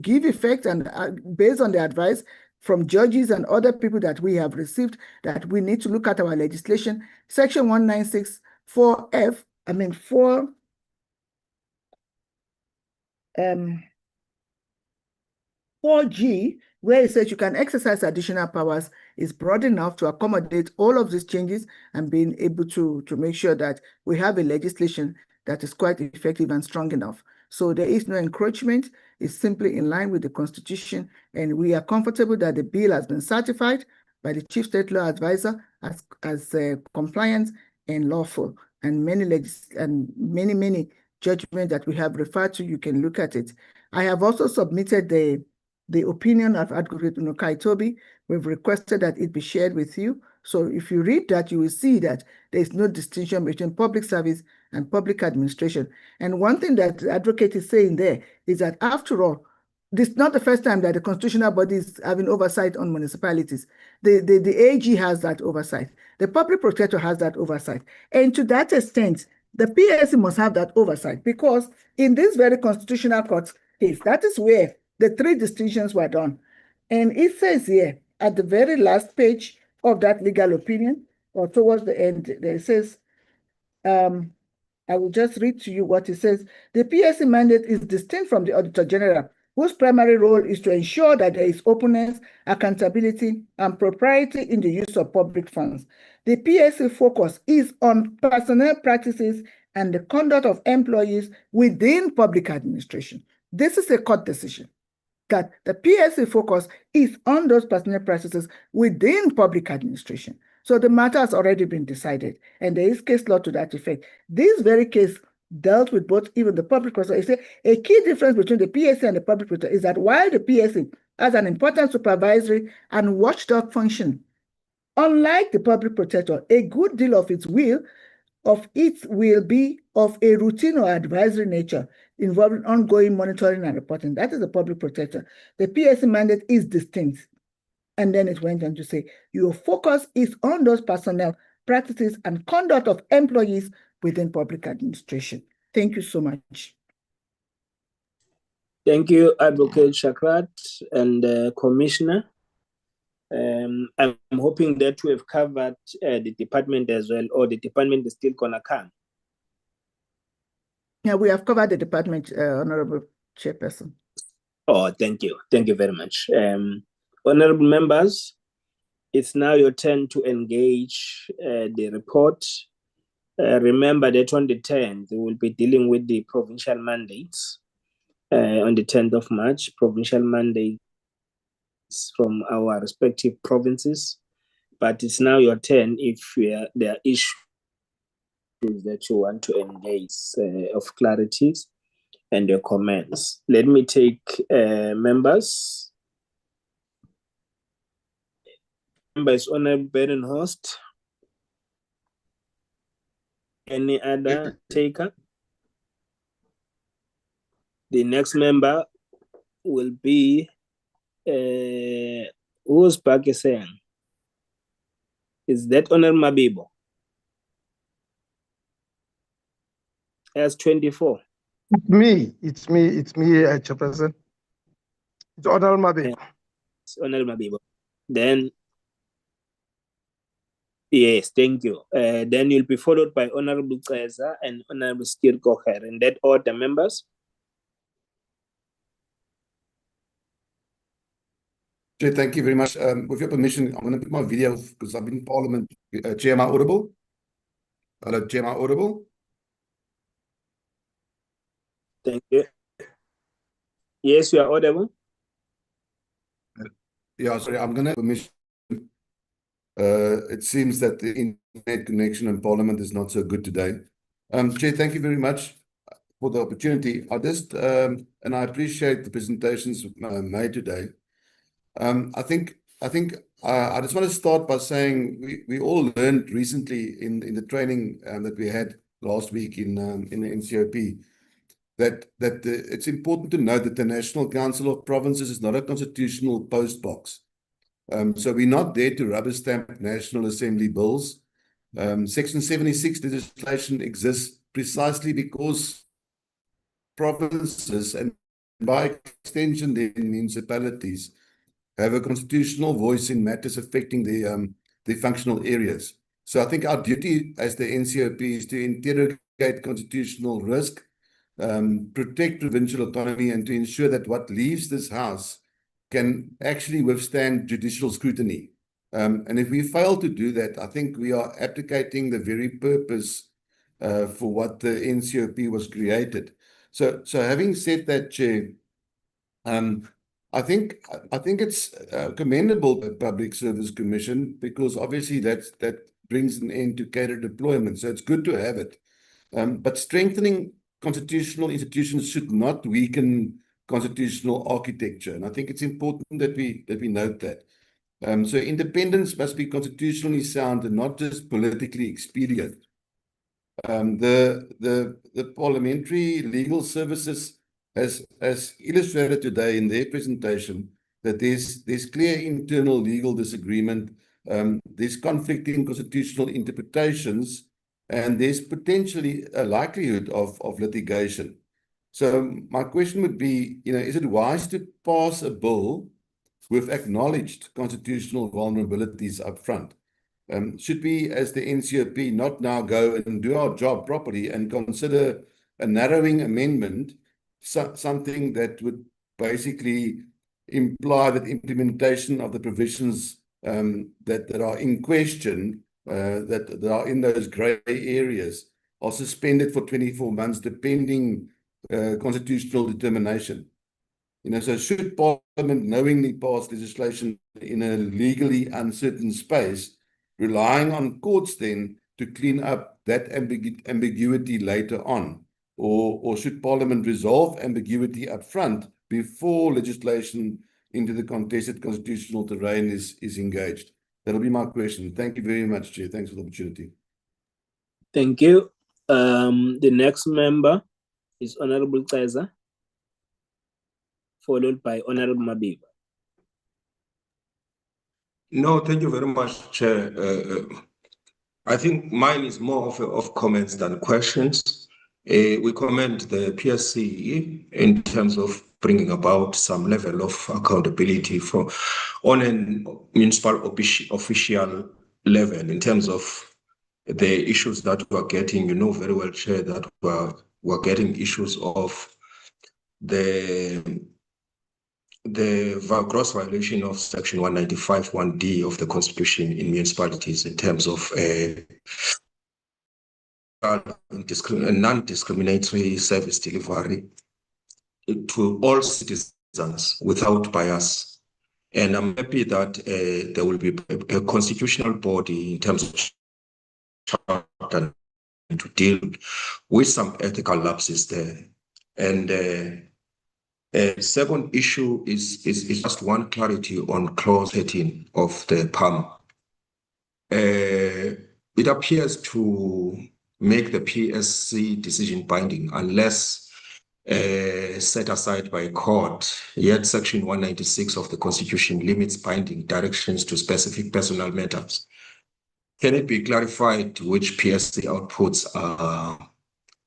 give effect, and based on the advice from judges and other people that we have received, that we need to look at our legislation. Section 196 4F, 4 4G, where it says you can exercise additional powers, is broad enough to accommodate all of these changes and being able to make sure that we have a legislation that is quite effective and strong enough. So there is no encroachment. It's simply in line with the Constitution, and we are comfortable that the bill has been certified by the Chief State Law Advisor as compliant and lawful. And many judgments that we have referred to, you can look at it. I have also submitted the opinion of Advocate Unokai Toby. We've requested that it be shared with you. So if you read that, you will see that there is no distinction between public service and public administration. And one thing that the advocate is saying there is that, after all, this is not the first time that the constitutional body is having oversight on municipalities. The AG has that oversight. The public protector has that oversight. And to that extent, the PSC must have that oversight, because in this very constitutional court case, that is where the three distinctions were done. And it says here at the very last page of that legal opinion, or towards the end, it says, I will just read to you what it says. The PSC mandate is distinct from the Auditor General, whose primary role is to ensure that there is openness, accountability, and propriety in the use of public funds. The PSC focus is on personnel practices and the conduct of employees within public administration. This is a court decision, that the PSC focus is on those personnel practices within public administration. So the matter has already been decided, and there is case law to that effect. This very case dealt with both, even the public protector. A key difference between the PSC and the public protector is that while the PSC has an important supervisory and watchdog function, unlike the public protector, a good deal of it will be of a routine or advisory nature, involving ongoing monitoring and reporting. That is the public protector. The PSC mandate is distinct. And then it went on to say, your focus is on those personnel practices and conduct of employees within public administration. Thank you so much. Thank you, Advocate Shakrat and Commissioner. I'm hoping that we have covered the department as well, or the department is still gonna come. Yeah, we have covered the department, Honorable Chairperson. Oh, thank you. Thank you very much. Honorable members, it's now your turn to engage the report. Remember that on the 10th, we will be dealing with the provincial mandates. On the 10th of March, provincial mandates from our respective provinces. But it's now your turn if there are issues that you want to engage of clarities and your comments. Let me take members. Members, Honorable Berenhorst. Any other taker? The next member will be who's Pakistan? Is that Honorable Mabibo? S24. It's me, Chairperson. It's Honorable Mabibo. It's Honorable Mabibo. Then, yes, thank you. Then you'll be followed by Honorable Kaiser and Honorable Skir Kocher. In that order, members. Chair, thank you very much. With your permission, I'm going to put my video because I've been in Parliament. Chair, am I audible? Hello, Chair, am I audible? Thank you. Yes, you are audible. Yeah, sorry, I'm going to permission. It seems that the internet connection in Parliament is not so good today. Chair, thank you very much for the opportunity. I just, and I appreciate the presentations made today. I just want to start by saying we all learned recently in the training that we had last week in the NCOP that it's important to note that the National Council of Provinces is not a constitutional post box. So we're not there to rubber stamp National Assembly bills. Section 76 legislation exists precisely because provinces, and by extension the municipalities, have a constitutional voice in matters affecting the functional areas. So I think our duty as the NCOP is to interrogate constitutional risk, protect provincial autonomy, and to ensure that what leaves this house can actually withstand judicial scrutiny. And if we fail to do that, I think we are abdicating the very purpose for what the NCOP was created. So having said that, Chair, I think it's commendable by Public Service Commission, because obviously that brings an end to cadre deployment. So it's good to have it. But strengthening constitutional institutions should not weaken constitutional architecture. And I think it's important that we note that. So independence must be constitutionally sound and not just politically expedient. The Parliamentary Legal Services has illustrated today in their presentation that there's clear internal legal disagreement, there's conflicting constitutional interpretations, and there's potentially a likelihood of litigation. So my question would be, is it wise to pass a bill with acknowledged constitutional vulnerabilities up front? Should we, as the NCOP, not now go and do our job properly and consider a narrowing amendment, something that would basically imply that implementation of the provisions that are in question, that are in those grey areas, are suspended for 24 months, depending constitutional determination? So should Parliament knowingly pass legislation in a legally uncertain space, relying on courts then to clean up that ambiguity later on? Or should Parliament resolve ambiguity up front before legislation into the contested constitutional terrain is engaged? That'll be my question. Thank you very much, Chair. Thanks for the opportunity. Thank you. The next member is Honorable Kaiser, followed by Honorable Mabiba. No, thank you very much, Chair. I think mine is more of comments than questions. We commend the PSC in terms of bringing about some level of accountability on a municipal official level in terms of the issues that we're getting. You know very well, Chair, that we're getting issues of the gross violation of Section 195 1D of the Constitution in municipalities in terms of non-discriminatory service delivery to all citizens without bias. And I'm happy that there will be a constitutional body in terms of charter to deal with some ethical lapses there. And second issue is just one clarity on clause 13 of the PAM. It appears to make the PSC decision binding unless set aside by court, yet Section 196 of the Constitution limits binding directions to specific personal matters. Can it be clarified which PSC outputs are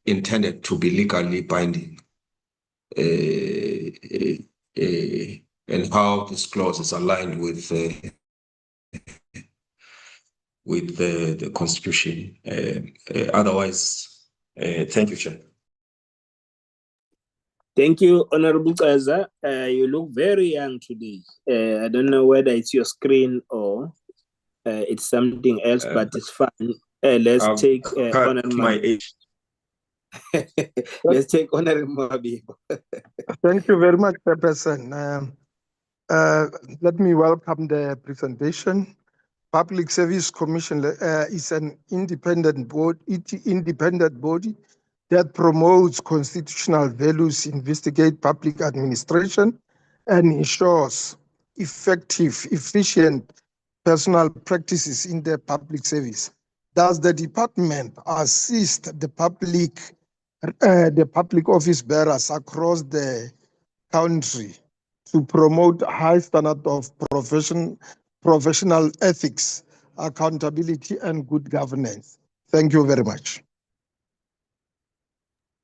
intended to be legally binding? And how this clause is aligned with the Constitution. Otherwise, thank you, Chair. Thank you, Honorable Kaza. You look very young today. I don't know whether it's your screen or it's something else, but it's fine. Let's take Honorable my age. Let's take Honorable Mabiba. Thank you very much, Chairperson. Let me welcome the presentation. Public Service Commission is an independent body that promotes constitutional values, investigates public administration, and ensures effective, efficient personal practices in the public service. Thus, the department assists the public office bearers across the country to promote high standard of professional ethics, accountability, and good governance. Thank you very much.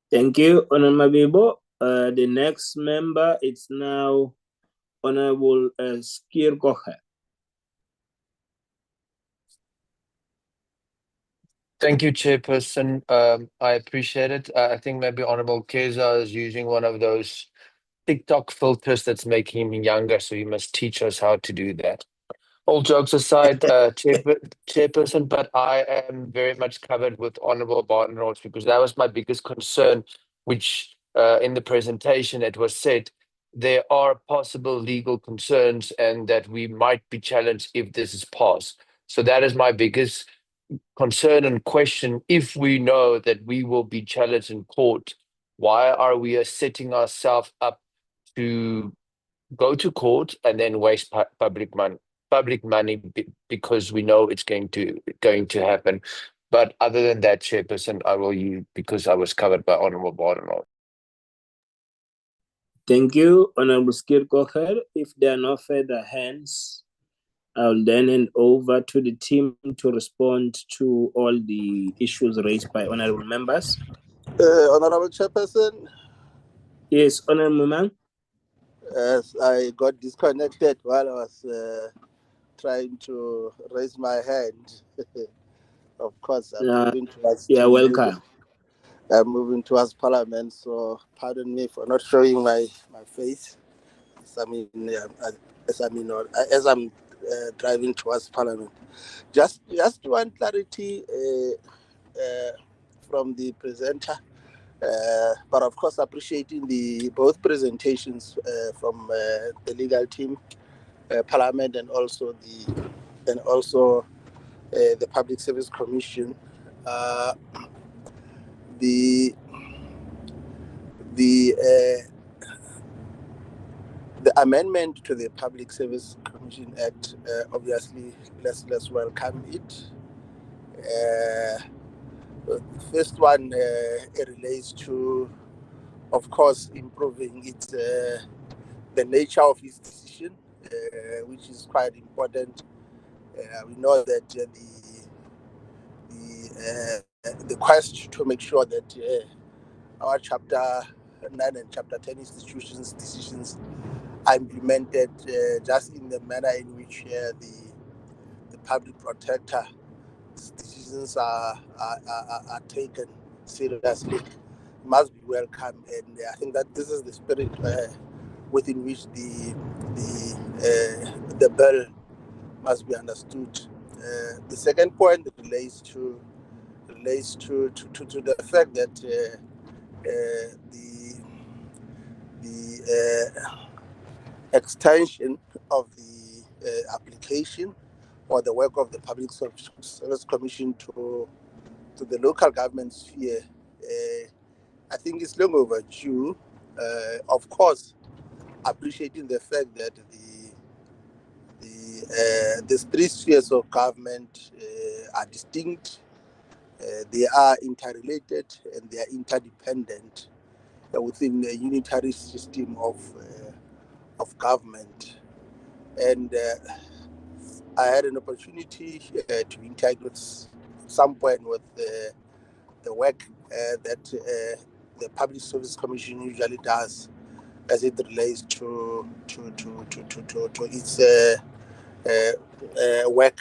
Thank you, Honorable Mabibo. The next member is now Honorable Skir Kocher. Thank you, Chairperson. I appreciate it. I think maybe Honorable Keza is using one of those TikTok filters that's making him younger, so you must teach us how to do that. All jokes aside, Chairperson, but I am very much covered with honourable Barton Roads because that was my biggest concern, which in the presentation it was said there are possible legal concerns and that we might be challenged if this is passed. So that is my biggest concern and question. If we know that we will be challenged in court, why are we setting ourselves up to go to court and then waste public money because we know it's going to happen? But other than that, Chairperson, I will yield because I was covered by Honourable Barton. Thank you, Honourable Skirkocher. If there are no further hands, I'll then hand over to the team to respond to all the issues raised by honourable members. Honorable Chairperson. Yes, Honourable Man. Yes, I got disconnected while I was trying to raise my hand. Of course, I'm moving towards. Yeah, welcome. I'm moving towards Parliament, so pardon me for not showing my face. As I'm driving towards Parliament. Just one clarity from the presenter, but of course appreciating both presentations from the legal team, Parliament, and also the Public Service Commission. The amendment to the Public Service Commission Act, obviously, let's welcome it. The first one it relates to, of course, improving the nature of its decision, which is quite important. We know that the quest to make sure that our Chapter 9 and Chapter 10 institutions' decisions are implemented just in the manner in which the public protector decisions are taken seriously, must be welcome. And I think that this is the spirit within which the bill must be understood. The second point relates to the fact that the extension of the application or the work of the Public Service Commission to the local government sphere, I think it's long overdue. Of course, appreciating the fact that the three spheres of government are distinct, they are interrelated, and they are interdependent within a unitary system of government. And I had an opportunity to integrate at some point with the work that the Public Service Commission usually does as it relates to its work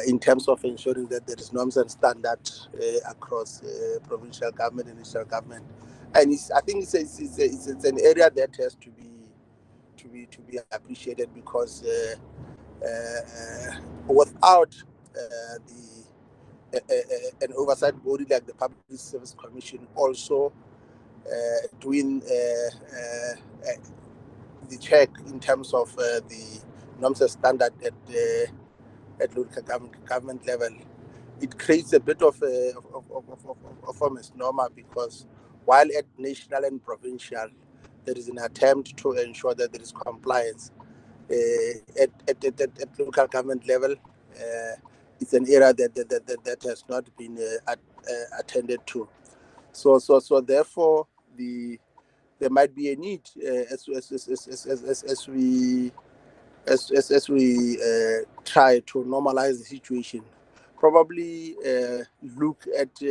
in terms of ensuring that there is norms and standards across provincial government and national government. And I think it's an area that has to be appreciated because without an oversight body like the Public Service Commission also doing the check in terms of the norms and standard at local government level, it creates a bit of a misnomer because while at national and provincial there is an attempt to ensure that there is compliance, at local government level, it's an area that has not been attended to. So therefore, there might be a need as we try to normalize the situation. Probably look at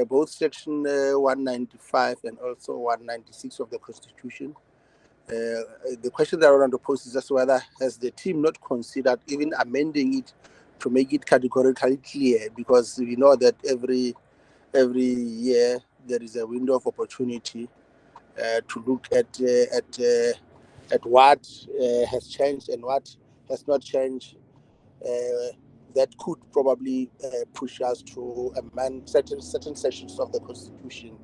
both Section 195 and also 196 of the Constitution. The question that I want to pose is just whether has the team not considered even amending it to make it categorically clear, because we know that every year there is a window of opportunity to look at what has changed and what has not changed. That could probably push us to amend certain sections of the Constitution.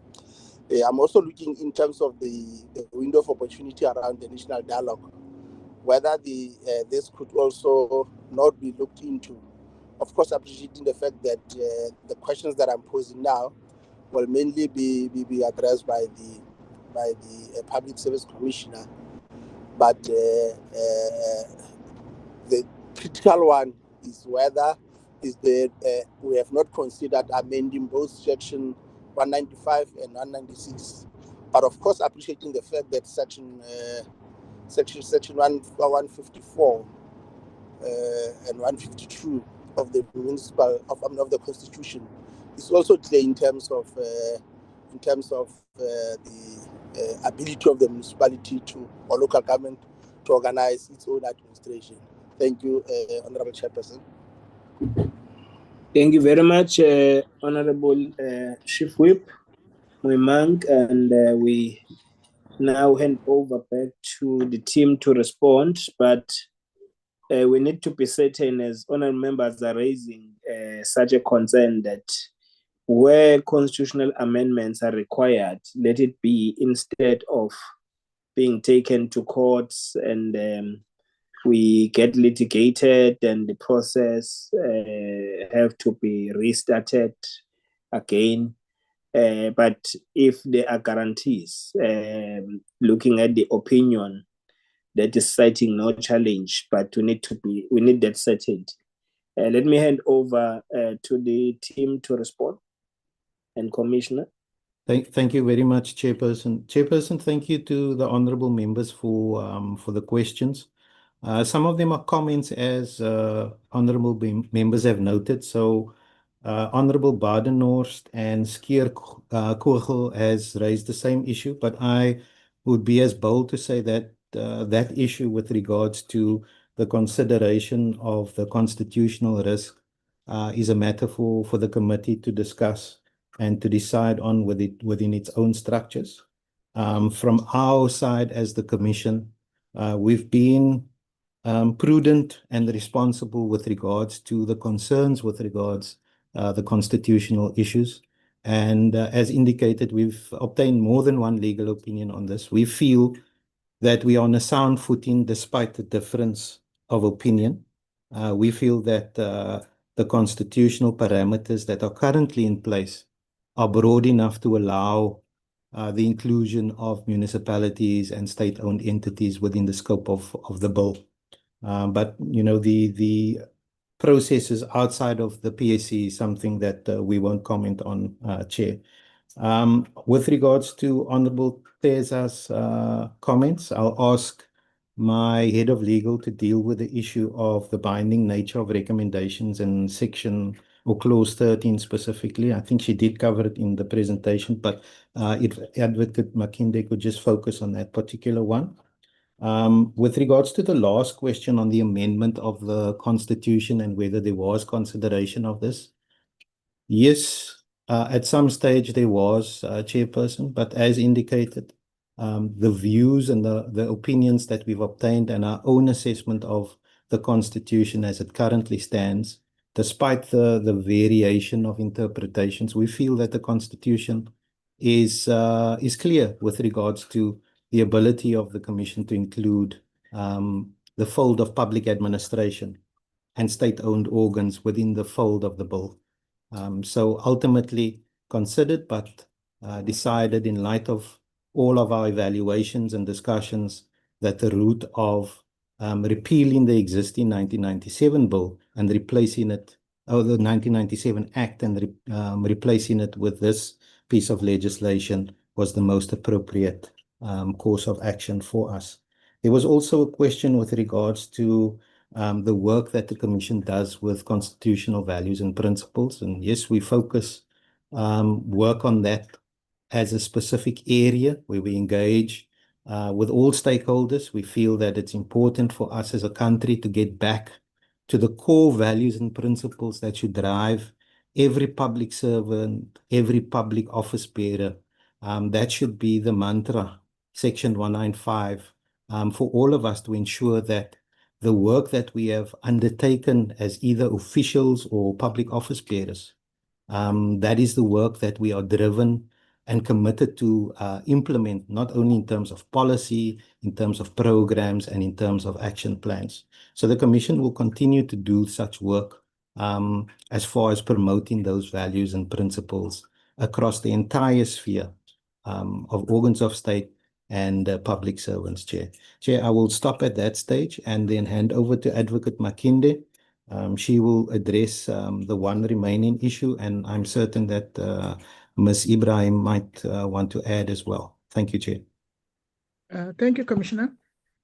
I'm also looking in terms of the window of opportunity around the national dialogue, whether this could also not be looked into. Of course, appreciating the fact that the questions that I'm posing now will mainly be addressed by the Public Service Commissioner, but the critical one is whether we have not considered amending both section 195 and 196, but of course appreciating the fact that section 154 and 152 of the of the Constitution is also clear in terms of the ability of the municipality or local government to organize its own administration. Thank you, Honorable Chairperson. Thank you very much, Honorable Chief Whip Mwimang, and we now hand over back to the team to respond, but we need to be certain, as honorable members are raising such a concern, that where constitutional amendments are required, let it be instead of being taken to courts and we get litigated and the process have to be restarted again. But if there are guarantees, looking at the opinion that is citing no challenge, but we need that certainty. Let me hand over to the team to respond. And Commissioner. Thank you very much, Chairperson. Chairperson, thank you to the honourable members for the questions. Some of them are comments, as honourable members have noted. So, Honourable Badenhorst and Skier Kogel has raised the same issue, but I would be as bold to say that that issue with regards to the consideration of the constitutional risk is a matter for the committee to discuss and to decide on within its own structures. From our side as the Commission, we've been prudent and responsible with regards to the concerns with regards the constitutional issues. And as indicated, we've obtained more than one legal opinion on this. We feel that we are on a sound footing despite the difference of opinion. We feel that the constitutional parameters that are currently in place are broad enough to allow the inclusion of municipalities and state-owned entities within the scope of the bill. But, you know, the processes outside of the PSC is something that we won't comment on, Chair. With regards to Honourable Teza's comments, I'll ask my head of legal to deal with the issue of the binding nature of recommendations in section or clause 13 specifically. I think she did cover it in the presentation, but if Advocate Makinde could just focus on that particular one. With regards to the last question on the amendment of the Constitution and whether there was consideration of this, yes, at some stage there was, Chairperson, but as indicated, the views and the opinions that we've obtained and our own assessment of the Constitution as it currently stands, despite the variation of interpretations, we feel that the Constitution is clear with regards to the ability of the Commission to include the fold of public administration and state-owned organs within the fold of the bill. So ultimately considered, but decided in light of all of our evaluations and discussions that the route of repealing the existing 1997 bill and replacing it, or the 1997 Act, and replacing it with this piece of legislation was the most appropriate course of action for us. There was also a question with regards to the work that the Commission does with constitutional values and principles. And yes, we focus work on that as a specific area where we engage with all stakeholders. We feel that it's important for us as a country to get back to the core values and principles that should drive every public servant, every public office bearer. That should be the mantra Section 195, for all of us to ensure that the work that we have undertaken as either officials or public office bearers, that is the work that we are driven and committed to implement, not only in terms of policy, in terms of programs, and in terms of action plans. So the Commission will continue to do such work as far as promoting those values and principles across the entire sphere of organs of state and public servants, Chair. Chair, I will stop at that stage and then hand over to Advocate Makinde. She will address the one remaining issue, and I'm certain that Ms. Ibrahim might want to add as well. Thank you, Chair. Thank you, Commissioner.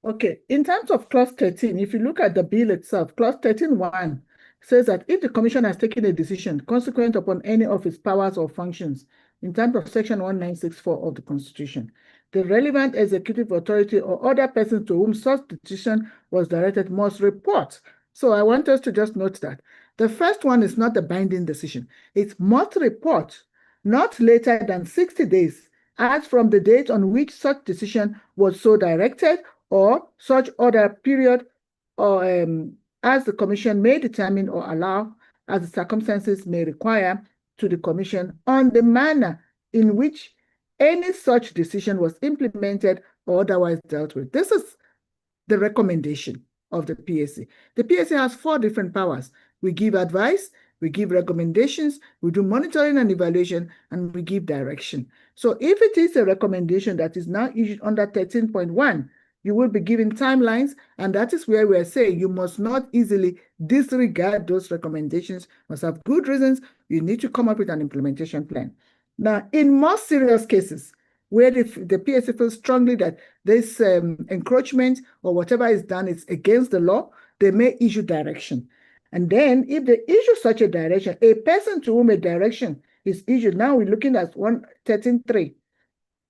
Okay, in terms of clause 13, if you look at the bill itself, clause 13.1 says that if the Commission has taken a decision consequent upon any of its powers or functions in terms of section 1964 of the Constitution, the relevant executive authority or other person to whom such decision was directed must report. So I want us to just note that the first one is not a binding decision. It must report not later than 60 days as from the date on which such decision was so directed or such other period or as the Commission may determine or allow as the circumstances may require to the Commission on the manner in which any such decision was implemented or otherwise dealt with. This is the recommendation of the PSC. The PSC has 4 different powers. We give advice, we give recommendations, we do monitoring and evaluation, and we give direction. So if it is a recommendation that is now issued under 13.1, you will be given timelines, and that is where we are saying you must not easily disregard those recommendations, must have good reasons. You need to come up with an implementation plan. Now, in most serious cases, where the PSC feels strongly that this encroachment or whatever is done is against the law, they may issue direction. And then if they issue such a direction, a person to whom a direction is issued, now we're looking at 113.3,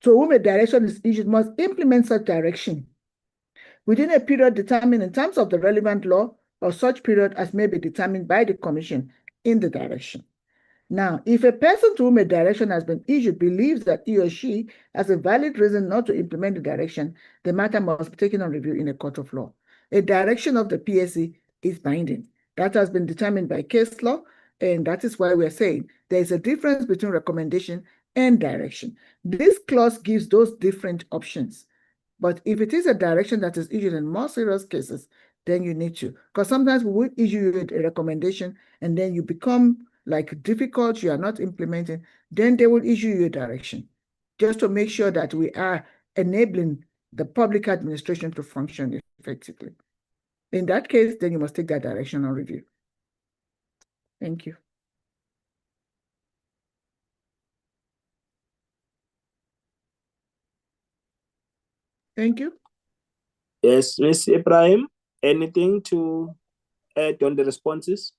to whom a direction is issued must implement such direction within a period determined in terms of the relevant law or such period as may be determined by the Commission in the direction. Now, if a person to whom a direction has been issued believes that he or she has a valid reason not to implement the direction, the matter must be taken on review in a court of law. A direction of the PSC is binding. That has been determined by case law, and that is why we're saying there is a difference between recommendation and direction. This clause gives those different options. But if it is a direction that is issued in more serious cases, then you need to. Because sometimes we will issue you a recommendation and then you become like difficult, you are not implementing, then they will issue you a direction just to make sure that we are enabling the public administration to function effectively. In that case, then you must take that direction on review. Thank you. Thank you. Yes, Ms. Ibrahim, anything to add on the responses?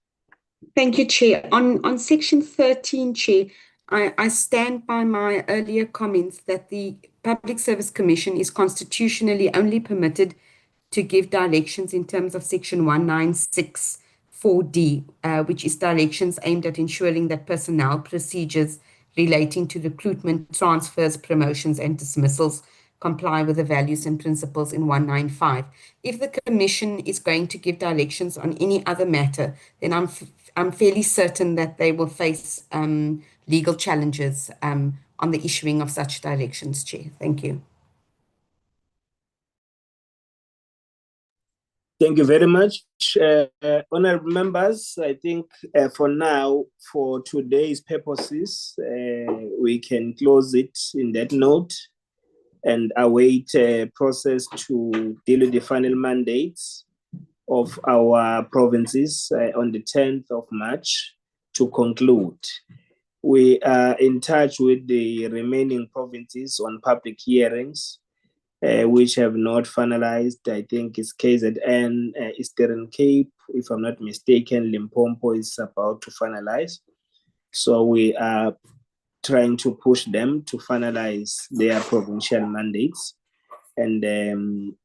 Thank you, Chair. On section 13, Chair, I stand by my earlier comments that the Public Service Commission is constitutionally only permitted to give directions in terms of section 1964D, which is directions aimed at ensuring that personnel procedures relating to recruitment, transfers, promotions, and dismissals comply with the values and principles in 195. If the Commission is going to give directions on any other matter, then I'm fairly certain that they will face legal challenges on the issuing of such directions, Chair. Thank you. Thank you very much. Honorable members, I think for now, for today's purposes, we can close it in that note and await a process to deal with the final mandates of our provinces on the 10th of March to conclude. We are in touch with the remaining provinces on public hearings, which have not finalized. I think it's KZN, Eastern Cape, if I'm not mistaken, Limpopo is about to finalize. So we are trying to push them to finalize their provincial mandates. And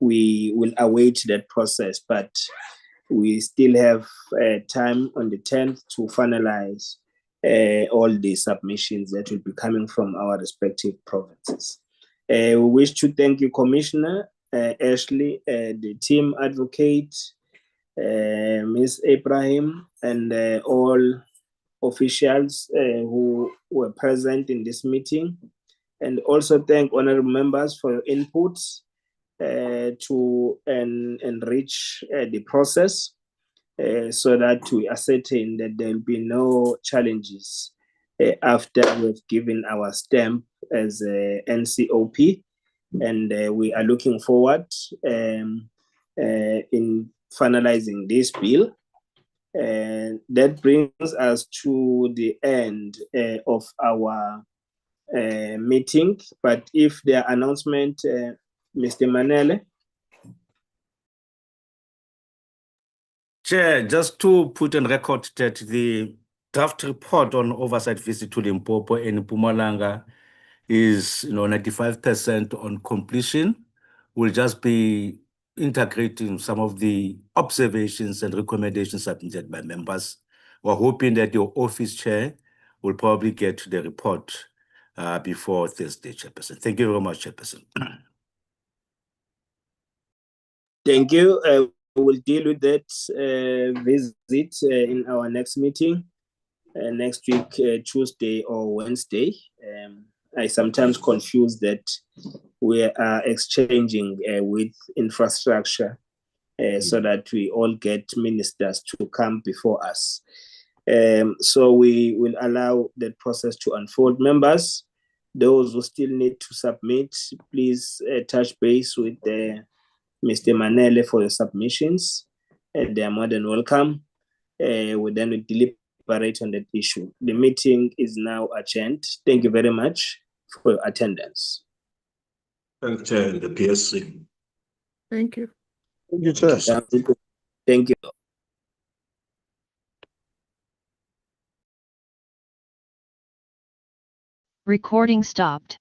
we will await that process, but we still have time on the 10th to finalize all the submissions that will be coming from our respective provinces. We wish to thank you, Commissioner Ashley, the team advocate, Ms. Abraham, and all officials who were present in this meeting. And also thank honorable members for your inputs to enrich the process so that we ascertain that there will be no challenges after we've given our stamp as a NCOP. And we are looking forward in finalizing this bill. And that brings us to the end of our meeting. But if there are announcements, Mr. Manele. Chair, just to put on record that the draft report on oversight visit to Limpopo and Mpumalanga is 95% on completion. We'll just be integrating some of the observations and recommendations submitted by members. We're hoping that your office chair will probably get the report before Thursday, Chairperson. Thank you very much, Chairperson. Thank you. We'll deal with that visit in our next meeting next week, Tuesday or Wednesday. I sometimes confuse that we are exchanging with infrastructure so that we all get ministers to come before us. So we will allow that process to unfold. Members, those who still need to submit, please touch base with Mr. Manele for your submissions. They are more than welcome. We then will deliberate on that issue. The meeting is now adjourned. Thank you very much for your attendance. Thank you, Chair, and the PSC. Thank you. Thank you, Chair. Thank you. Recording stopped.